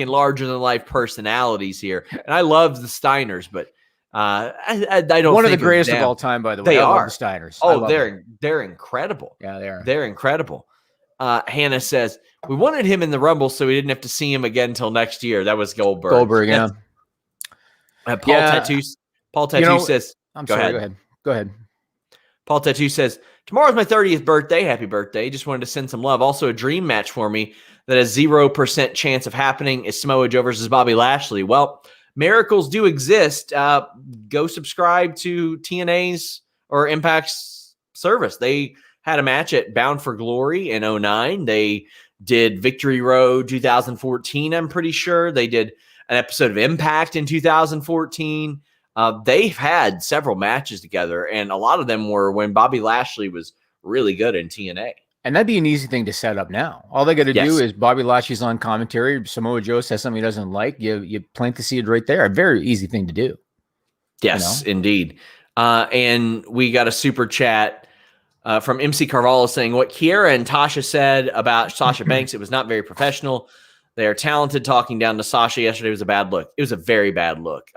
larger than life personalities here. And I love the Steiners, but I don't. One of the greatest of all time, by the way. They are the Steiners. Oh, they're incredible. Yeah, they are. They're incredible. Hannah says, we wanted him in the Rumble so we didn't have to see him again until next year. That was Goldberg. Yeah. Yeah, Paul you Tattoo know, says, I'm go sorry. ahead. Go ahead. Paul Tattoo says, tomorrow's my 30th birthday. Happy birthday. Just wanted to send some love. Also, a dream match for me that has 0% chance of happening is Samoa Joe versus Bobby Lashley. Well, miracles do exist. Go subscribe to TNA's or Impact's service. They had a match at Bound for Glory in 2009. They did Victory Road 2014, I'm pretty sure. They did an episode of Impact in 2014. They've had several matches together, and a lot of them were when Bobby Lashley was really good in TNA. And that'd be an easy thing to set up now. All they got to Yes. do is Bobby Lashley's on commentary. Samoa Joe says something he doesn't like. You plant the seed right there. A very easy thing to do. Yes, indeed. And we got a super chat from MC Carvalho saying what Kiera and Tasha said about Sasha Banks, it was not very professional. They are talented. Talking down to Sasha yesterday was a bad look. It was a very bad look.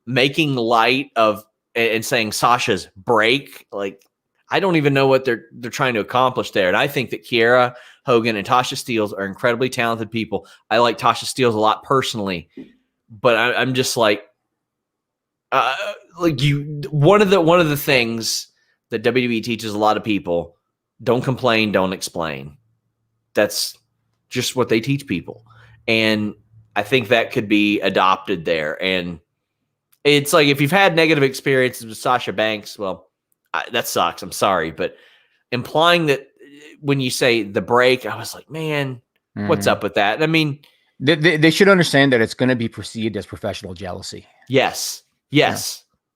Making light of and saying Sasha's break, like, I don't even know what they're trying to accomplish there. And I think that Kiera Hogan and Tasha Steelz are incredibly talented people. I like Tasha Steelz a lot personally, but I'm just like one of the things that WWE teaches a lot of people: don't complain, don't explain. That's just what they teach people, and I think that could be adopted there. And it's like, if you've had negative experiences with Sasha Banks, well, that sucks. I'm sorry. But implying that when you say the break, I was like, man, what's up with that? I mean, they should understand that it's going to be perceived as professional jealousy. Yes,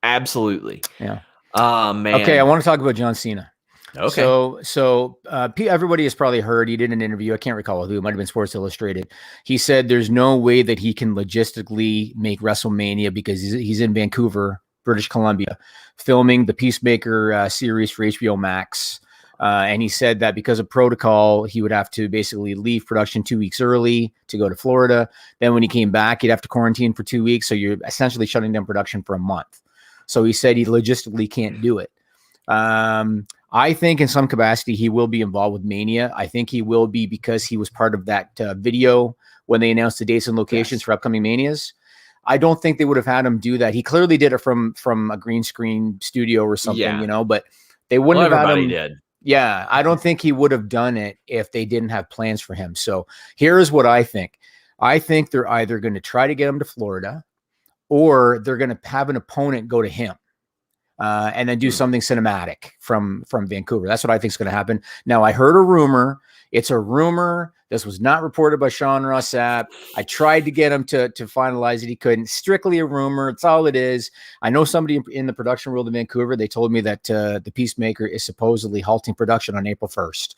absolutely. Yeah. Man. Okay, I want to talk about John Cena. Okay. So everybody has probably heard, he did an interview. I can't recall who. It might have been Sports Illustrated. He said there's no way that he can logistically make WrestleMania because he's in Vancouver, British Columbia, filming the Peacemaker series for HBO Max. And he said that because of protocol, he would have to basically leave production 2 weeks early to go to Florida. Then when he came back, he'd have to quarantine for 2 weeks. So you're essentially shutting down production for a month. So he said he logistically can't do it. I think in some capacity he will be involved with Mania. I think he will be because he was part of that video when they announced the dates and locations for upcoming Manias. I don't think they would have had him do that. He clearly did it from a green screen studio or something, but they wouldn't have had him. Did. Yeah, I don't think he would have done it if they didn't have plans for him. So here's what I think. I think they're either going to try to get him to Florida, or they're going to have an opponent go to him. And then do something cinematic from Vancouver. That's what I think is going to happen. Now, I heard a rumor. It's a rumor. This was not reported by Sean Ross Sapp. I tried to get him to finalize it. He couldn't. Strictly a rumor. It's all it is. I know somebody in the production world in Vancouver. They told me that the Peacemaker is supposedly halting production on April 1st.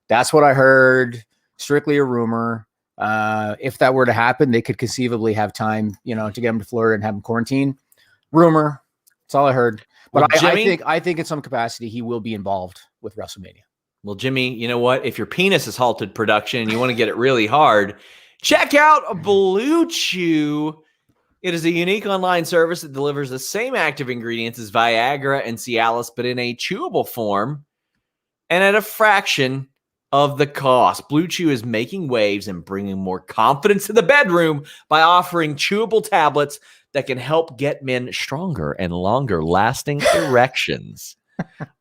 That's what I heard. Strictly a rumor. If that were to happen, they could conceivably have time, to get him to Florida and have him quarantine. Rumor. That's all I heard. But Well, Jimmy, I think in some capacity he will be involved with WrestleMania. Well, Jimmy, you know what? If your penis has halted production and you want to get it really hard, check out Blue Chew. It is a unique online service that delivers the same active ingredients as Viagra and Cialis, but in a chewable form and at a fraction of the cost. Blue Chew is making waves and bringing more confidence to the bedroom by offering chewable tablets that can help get men stronger and longer lasting erections.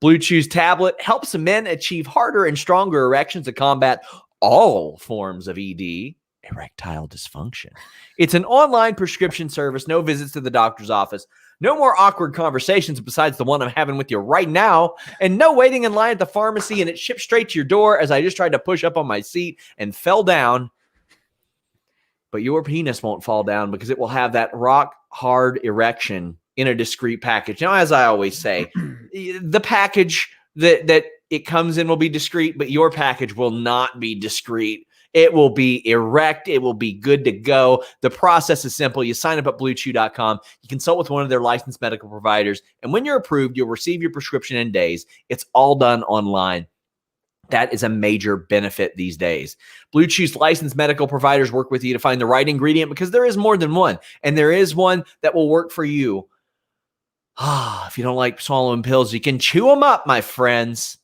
Blue Chew's tablet helps men achieve harder and stronger erections to combat all forms of ED, erectile dysfunction. It's an online prescription service, no visits to the doctor's office, no more awkward conversations besides the one I'm having with you right now, and no waiting in line at the pharmacy, and it ships straight to your door as I just tried to push up on my seat and fell down. But your penis won't fall down because it will have that rock hard erection in a discreet package. Now, as I always say, the package that it comes in will be discreet, but your package will not be discreet. It will be erect. It will be good to go. The process is simple. You sign up at BlueChew.com. You consult with one of their licensed medical providers. And when you're approved, you'll receive your prescription in days. It's all done online. That is a major benefit these days. Blue Chew's licensed medical providers work with you to find the right ingredient because there is more than one, and there is one that will work for you. If you don't like swallowing pills, you can chew them up, my friends.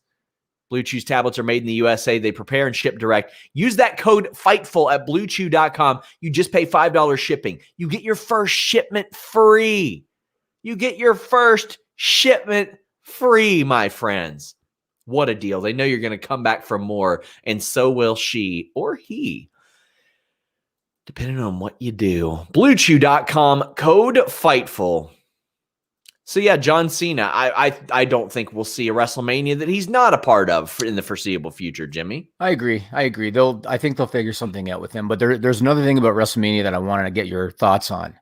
Blue Chew's tablets are made in the USA. They prepare and ship direct. Use that code FIGHTFUL at BlueChew.com. You just pay $5 shipping. You get your first shipment free. You get your first shipment free, my friends. What a deal. They know you're going to come back for more, and so will she or he, depending on what you do. BlueChew.com, code FIGHTFUL. So yeah, John Cena, I don't think we'll see a WrestleMania that he's not a part of in the foreseeable future, Jimmy. I agree. I think they'll figure something out with him. But there's another thing about WrestleMania that I wanted to get your thoughts on.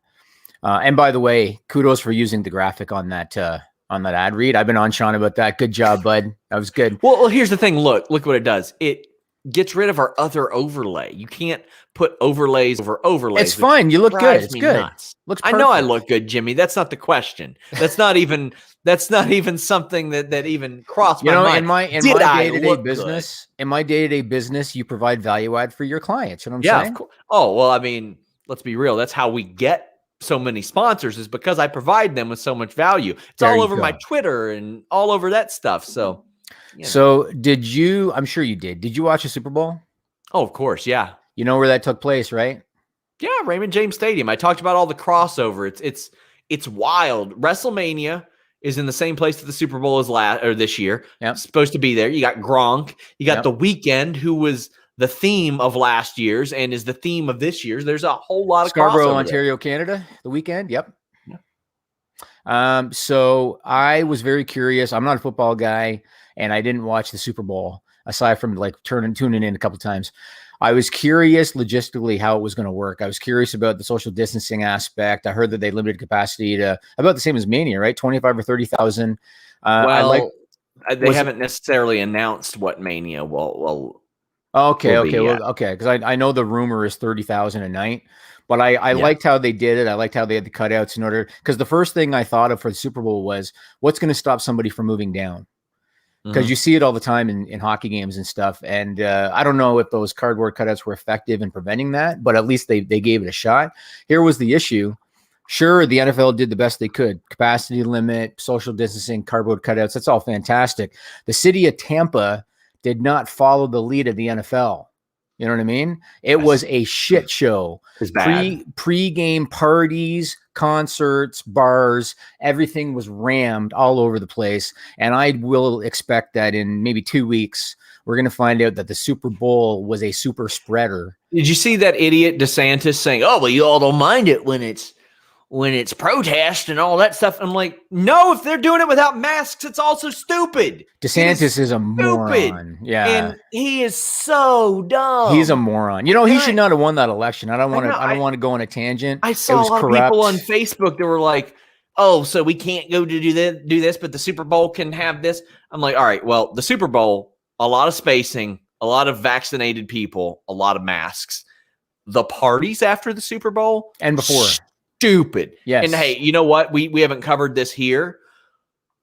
And by the way, kudos for using the graphic on that ad read. I've been on Sean about that. Good job, bud. That was good. Well, here's the thing. Look what it does. It gets rid of our other overlay. You can't put overlays over overlays. It's fine. You look good. It's good. Nuts. Looks perfect. I know I look good, Jimmy. That's not the question. That's not even something that even crossed my mind. In my day-to-day business, you provide value add for your clients. You know what I'm saying? Of course. Oh, well, I mean, let's be real. That's how we get so many sponsors, is because I provide them with so much value. It's all over my Twitter and all over that stuff. So, So I'm sure you did. Did you watch the Super Bowl? Oh, of course. Yeah. You know where that took place, right? Yeah. Raymond James Stadium. I talked about all the crossover. It's wild. WrestleMania is in the same place that the Super Bowl is this year. Yep. It's supposed to be there. You got Gronk. You got The Weeknd, who was the theme of last year's and is the theme of this year's. There's a whole lot of Scarborough, Ontario, Canada, The Weeknd. Yep. Yeah. So I was very curious. I'm not a football guy, and I didn't watch the Super Bowl aside from like tuning in a couple times. I was curious logistically how it was going to work. I was curious about the social distancing aspect. I heard that they limited capacity to about the same as Mania, right? 25 or 30,000. They haven't necessarily announced what Mania will. Okay. Because I know the rumor is 30,000 a night, but I liked how they did it. I liked how they had the cutouts in order, because the first thing I thought of for the Super Bowl was what's going to stop somebody from moving down, because you see it all the time in hockey games and stuff. And I don't know if those cardboard cutouts were effective in preventing that, but at least they gave it a shot. Here was the issue. Sure, the NFL did the best they could. Capacity limit, social distancing, cardboard cutouts. That's all fantastic. The city of Tampa did not follow the lead of the NFL. You know what I mean? It was a shit show. Pre-game parties, concerts, bars, everything was rammed all over the place. And I will expect that in maybe 2 weeks, we're going to find out that the Super Bowl was a super spreader. Did you see that idiot DeSantis saying, "Oh, well, you all don't mind it when it's protest and all that stuff"? I'm like, no, if they're doing it without masks, it's also stupid. DeSantis is a moron. Yeah. And he is so dumb. He's a moron. He should not have won that election. I don't want to go on a tangent. I saw a lot of people on Facebook that were like, "Oh, so we can't go to do this, but the Super Bowl can have this." I'm like, all right, well, the Super Bowl, a lot of spacing, a lot of vaccinated people, a lot of masks. The parties after the Super Bowl and before, stupid. Yes. And hey, you know what? We haven't covered this here.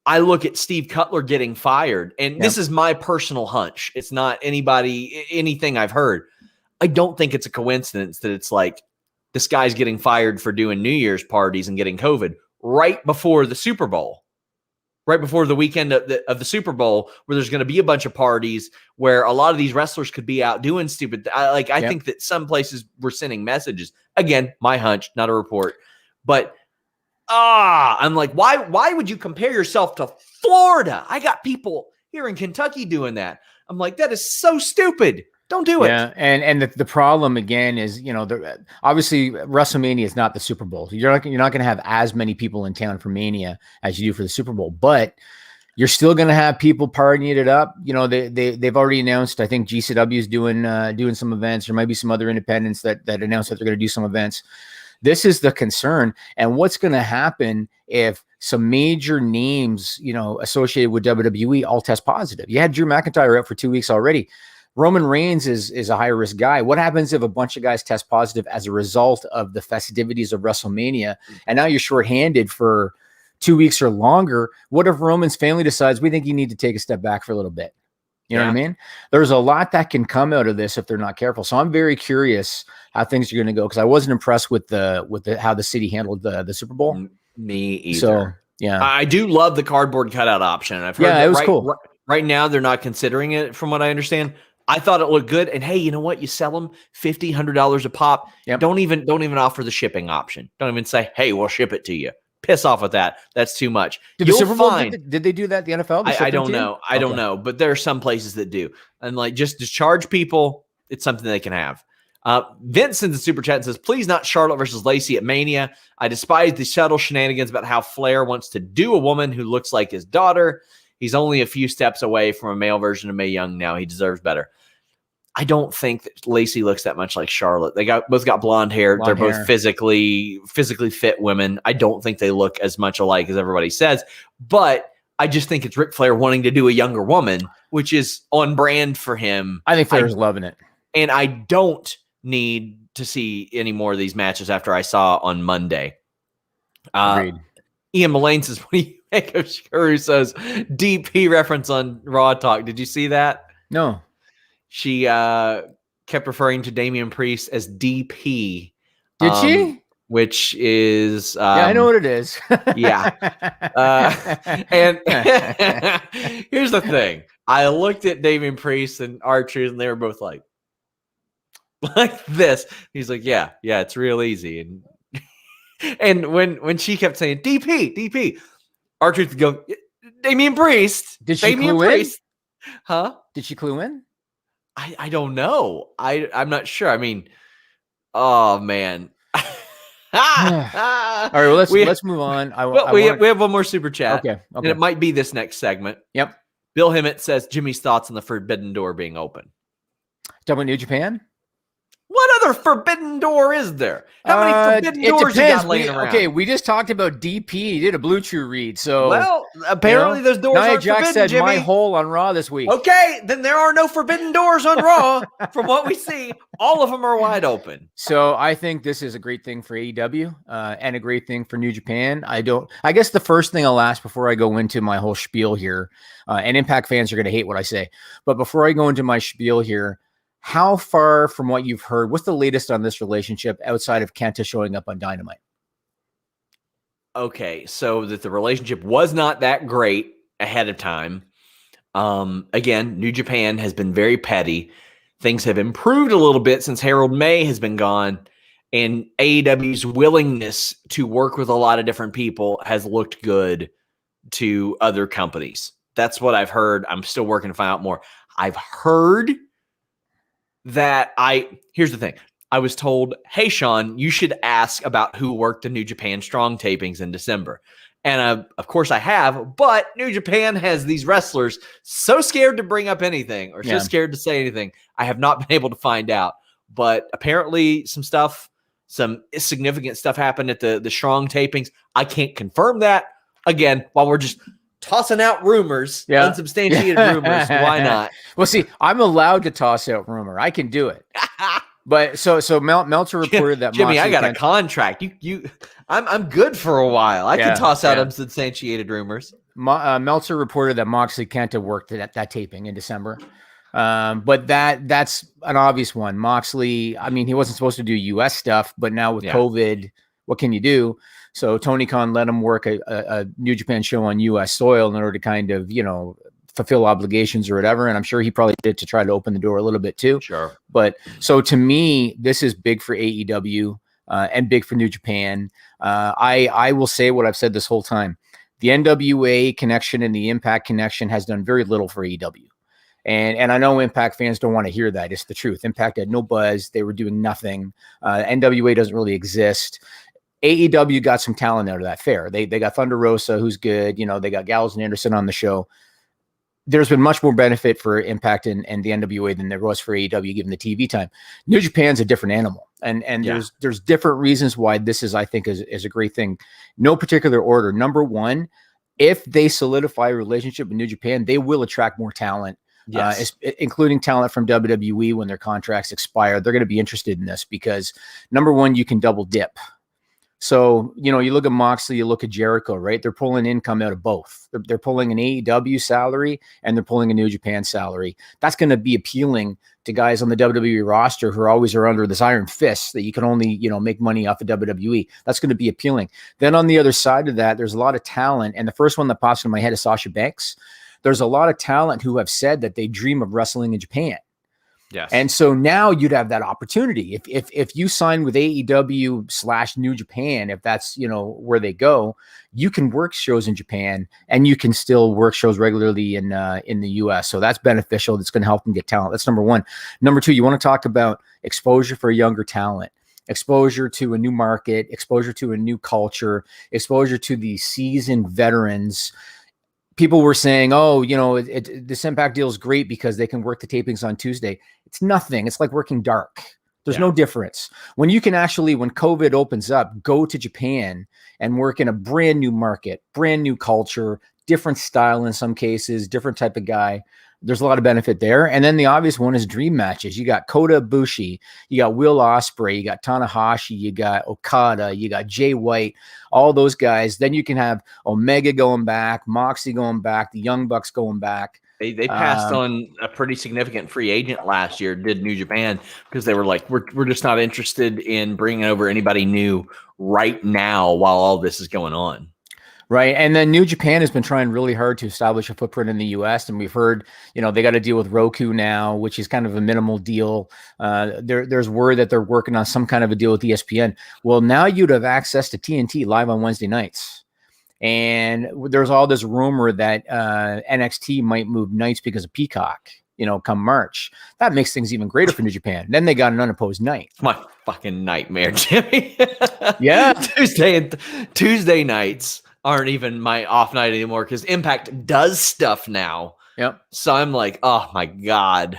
I look at Steve Cutler getting fired, and this is my personal hunch. It's not anything I've heard. I don't think it's a coincidence that it's like this guy's getting fired for doing New Year's parties and getting COVID right before the Super Bowl, right before the weekend of the Super Bowl, where there's going to be a bunch of parties where a lot of these wrestlers could be out doing stupid. I think that some places were sending messages. Again, my hunch, not a report. But I'm like, why would you compare yourself to Florida? I got people here in Kentucky doing that. I'm like, that is so stupid. Don't do it. Yeah, and the problem again is, obviously WrestleMania is not the Super Bowl. You're not going to have as many people in town for Mania as you do for the Super Bowl, but you're still going to have people partying it up. They've already announced. I think GCW is doing some events. There might be some other independents that announced that they're going to do some events. This is the concern. And what's going to happen if some major names, associated with WWE all test positive? You had Drew McIntyre out for 2 weeks already. Roman Reigns is a high risk guy. What happens if a bunch of guys test positive as a result of the festivities of WrestleMania? And now you're shorthanded for 2 weeks or longer. What if Roman's family decides we think you need to take a step back for a little bit? You know what I mean? There's a lot that can come out of this if they're not careful. So I'm very curious how things are going to go, because I wasn't impressed with how the city handled the Super Bowl. Me either. So yeah, I do love the cardboard cutout option. I've heard it was cool. Right now, they're not considering it, from what I understand. I thought it looked good. And hey, you know what? You sell them $50, $100 a pop. Yep. Don't even offer the shipping option. Don't even say, hey, we'll ship it to you. Piss off with that. That's too much. Did the Super Bowl, did they do that? The NFL? I don't know. I don't know. But there are some places that do. And like just to charge people, it's something they can have. Vince in the super chat says, please not Charlotte versus Lacey at Mania. I despise the subtle shenanigans about how Flair wants to do a woman who looks like his daughter. He's only a few steps away from a male version of Mae Young now. He deserves better. I don't think that Lacey looks that much like Charlotte. They both got blonde hair. They're both physically fit women. I don't think they look as much alike as everybody says. But I just think it's Ric Flair wanting to do a younger woman, which is on brand for him. I think Flair's loving it. And I don't need to see any more of these matches after I saw on Monday. Agreed. Ian Mullane says, what do you make of Caruso's DP reference on Raw Talk? Did you see that? No. She kept referring to Damian Priest as DP. Did she? Which is... yeah, I know what it is. Yeah. And here's the thing. I looked at Damian Priest and R-Truth, and they were both like this. He's like, yeah, it's real easy. And when she kept saying DP, R-Truth would go, Damian Priest. Did she Damian clue Priest. in? Huh? Did she clue in? I don't know. I'm not sure. I mean, oh man. All right, well, let's move on. We have one more super chat. Okay. And it might be this next segment. Yep. Bill Hemmett says Jimmy's thoughts on the Forbidden Door being open. Talking about New Japan? What other forbidden door is there? How many forbidden doors you got laying around? Okay, we just talked about DP. He did a Blue Chew read. So well, apparently those doors Nia aren't Jax forbidden, said Jimmy. my hole on Raw this week. Okay, then there are no forbidden doors on Raw. From what we see, all of them are wide open. So I think this is a great thing for AEW and a great thing for New Japan. I guess the first thing I'll ask before I go into my whole spiel here, and Impact fans are going to hate what I say, but before I go into my spiel here, how far from what you've heard, what's the latest on this relationship outside of Kenta showing up on Dynamite? Okay, so that the relationship was not that great ahead of time. Again, New Japan has been very petty. Things have improved a little bit since Harold May has been gone, and AEW's willingness to work with a lot of different people has looked good to other companies. That's what I've heard. I'm still working to find out more. I've heard that here's the thing. I was told, hey, Sean, you should ask about who worked the New Japan Strong tapings in December. And of course I have, but New Japan has these wrestlers so scared to bring up anything or so scared to say anything. I have not been able to find out, but apparently some significant stuff happened at the Strong tapings. I can't confirm that. Again, while we're just tossing out rumors, unsubstantiated rumors. Why not? Well, see, I'm allowed to toss out rumor. I can do it. But so Meltzer reported that Jimmy, I got a contract. I'm good for a while. I can toss out unsubstantiated rumors. Meltzer reported that Moxley Kenta worked at that taping in December. But that's an obvious one. Moxley, I mean, he wasn't supposed to do US stuff, but now with COVID, what can you do? So Tony Khan let him work a New Japan show on US soil in order to kind of, fulfill obligations or whatever. And I'm sure he probably did to try to open the door a little bit too. Sure. But so to me, this is big for AEW and big for New Japan. I will say what I've said this whole time. The NWA connection and the Impact connection has done very little for AEW. And I know Impact fans don't want to hear that. It's the truth. Impact had no buzz. They were doing nothing. NWA doesn't really exist. AEW got some talent out of that. Fair. They got Thunder Rosa, who's good. They got Gallows and Anderson on the show. There's been much more benefit for Impact and the NWA than there was for AEW given the TV time. New Japan's a different animal. And there's different reasons why this is, I think, is a great thing. No particular order. Number one, if they solidify a relationship with New Japan, they will attract more talent. Yes. Including talent from WWE when their contracts expire. They're going to be interested in this because, number one, you can double dip. So, you look at Moxley, you look at Jericho, right? They're pulling income out of both. They're pulling an AEW salary and they're pulling a New Japan salary. That's going to be appealing to guys on the WWE roster who are under this iron fist that you can only, make money off of WWE. That's going to be appealing. Then on the other side of that, there's a lot of talent. And the first one that pops into my head is Sasha Banks. there's a lot of talent who have said that they dream of wrestling in Japan. Yes. And so now you'd have that opportunity. If you sign with AEW / New Japan, if that's, where they go, you can work shows in Japan and you can still work shows regularly in the US. So that's beneficial. That's going to help them get talent. That's number one. Number two, you want to talk about exposure for younger talent, exposure to a new market, exposure to a new culture, exposure to the seasoned veterans. People were saying, oh, this Impact deal is great because they can work the tapings on Tuesday. It's nothing. It's like working dark. There's no difference. When you can actually, when COVID opens up, go to Japan and work in a brand new market, brand new culture, different style in some cases, different type of guy. There's a lot of benefit there. And then the obvious one is dream matches. You got Kota Ibushi, you got Will Ospreay, you got Tanahashi, you got Okada, you got Jay White, all those guys. Then you can have Omega going back, Moxley going back, the Young Bucks going back. They passed on a pretty significant free agent last year, did New Japan, because they were like, we're just not interested in bringing over anybody new right now while all this is going on. Right. And then New Japan has been trying really hard to establish a footprint in the US. And we've heard, they got to deal with Roku now, which is kind of a minimal deal. There's word that they're working on some kind of a deal with ESPN. Well, now you'd have access to TNT live on Wednesday nights. And there's all this rumor that NXT might move nights because of Peacock, come March. That makes things even greater for New Japan. Then they got an unopposed night. It's my fucking nightmare, Jimmy. Yeah. Tuesday nights aren't even my off night anymore because Impact does stuff now. Yep. So I'm like, oh my God.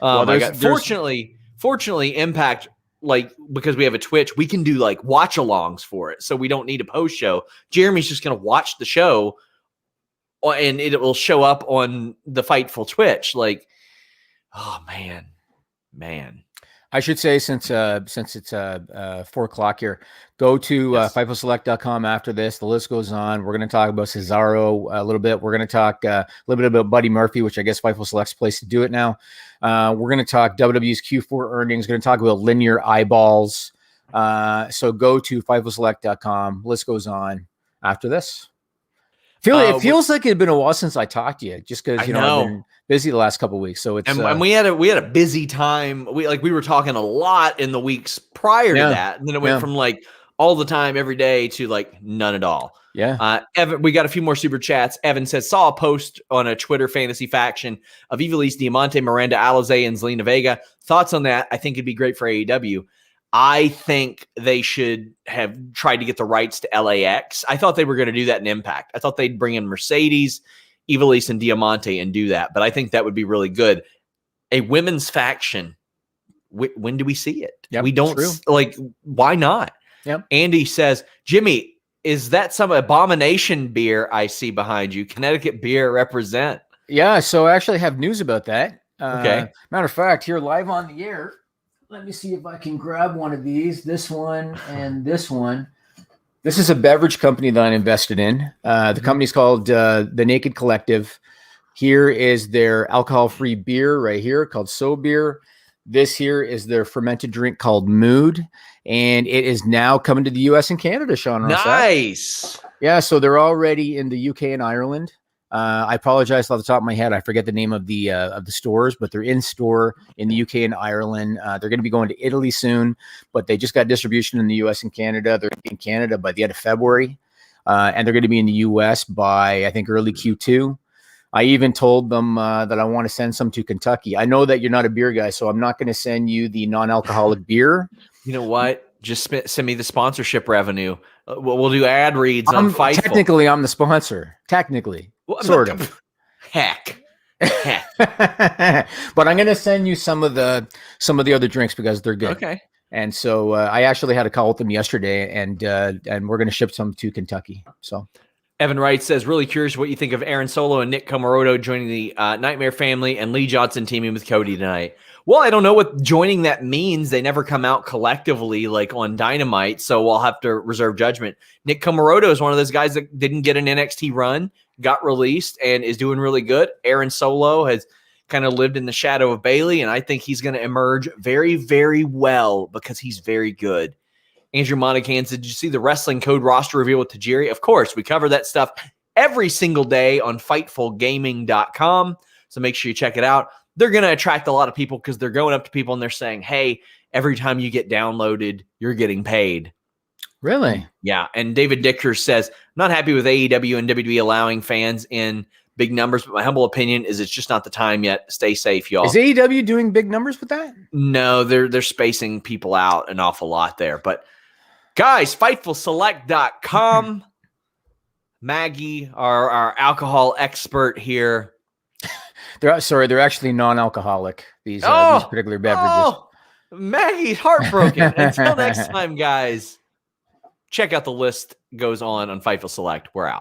Oh my God. Fortunately, Impact, because we have a Twitch, we can do watch alongs for it. So we don't need a post show. Jeremy's just going to watch the show and it will show up on the Fightful Twitch. Oh man. I should say, since it's 4:00 here, go to FightfulSelect.com after this. The list goes on. We're going to talk about Cesaro a little bit. We're going to talk a little bit about Buddy Murphy, which I guess Fightful Select's place to do it now. We're going to talk WWE's Q4 earnings. We're going to talk about linear eyeballs. So go to FightfulSelect.com. List goes on after this. It feels like it had been a while since I talked to you, just because I've been busy the last couple of weeks. So it's and we had a busy time. We were talking a lot in the weeks prior to that, and then it went from all the time every day to none at all. Yeah. Evan, we got a few more super chats. Evan says, saw a post on a Twitter fantasy faction of Ivelisse, Diamante, Miranda, Alizé, and Zelina Vega. Thoughts on that? I think it'd be great for AEW. I think they should have tried to get the rights to LAX. I thought they were going to do that in Impact. I thought they'd bring in Mercedes, Ivelisse, and Diamante and do that. But I think that would be really good. A women's faction. When do we see it? Yep, we don't why not? Yep. Andy says, Jimmy, is that some abomination beer I see behind you? Connecticut beer represent. Yeah. So I actually have news about that. Okay. Matter of fact, here live on the air. Let me see if I can grab one of these, this one and this one. This is a beverage company that I invested in. The company's called The Naked Collective. Here is their alcohol-free beer right here called So Beer. This here is their fermented drink called Mood. And it is now coming to the US and Canada, Sean Ross Sapp. Nice. Yeah, so they're already in the UK and Ireland. I apologize off the top of my head. I forget the name of the stores, but they're in store in the UK and Ireland. They're going to be going to Italy soon, but they just got distribution in the US and Canada. They're in Canada by the end of February, and they're going to be in the US by, I think, early Q2. I even told them that I want to send some to Kentucky. I know that you're not a beer guy, so I'm not going to send you the non-alcoholic beer. You know what? Just send me the sponsorship revenue. We'll do ad reads on Fightful. Technically, I'm the sponsor. Technically. Well, sort of. Heck. But I'm going to send you some of the other drinks because they're good. Okay. And so I actually had a call with them yesterday, and we're going to ship some to Kentucky. So Evan Wright says, really curious what you think of Aaron Solo and Nick Comoroto joining the Nightmare family and Lee Johnson teaming with Cody tonight. Well, I don't know what joining that means. They never come out collectively on Dynamite, so we'll have to reserve judgment. Nick Comoroto is one of those guys that didn't get an NXT run, got released, and is doing really good. Aaron Solo has kind of lived in the shadow of Bailey, and I think he's going to emerge very, very well because he's very good. Andrew Monacan said, did you see the Wrestling Code roster reveal with Tajiri? Of course, we cover that stuff every single day on FightfulGaming.com. So make sure you check it out. They're going to attract a lot of people because they're going up to people and they're saying, hey, every time you get downloaded, you're getting paid. Really? Yeah. And David Dickers says, not happy with AEW and WWE allowing fans in big numbers, but my humble opinion is it's just not the time yet. Stay safe, y'all. Is AEW doing big numbers with that? No, they're spacing people out an awful lot there. But guys, FightfulSelect.com. Maggie, our alcohol expert here. They're actually non-alcoholic, these particular beverages. Oh, Maggie's heartbroken. Until next time, guys, check out the list goes on Fightful Select. We're out.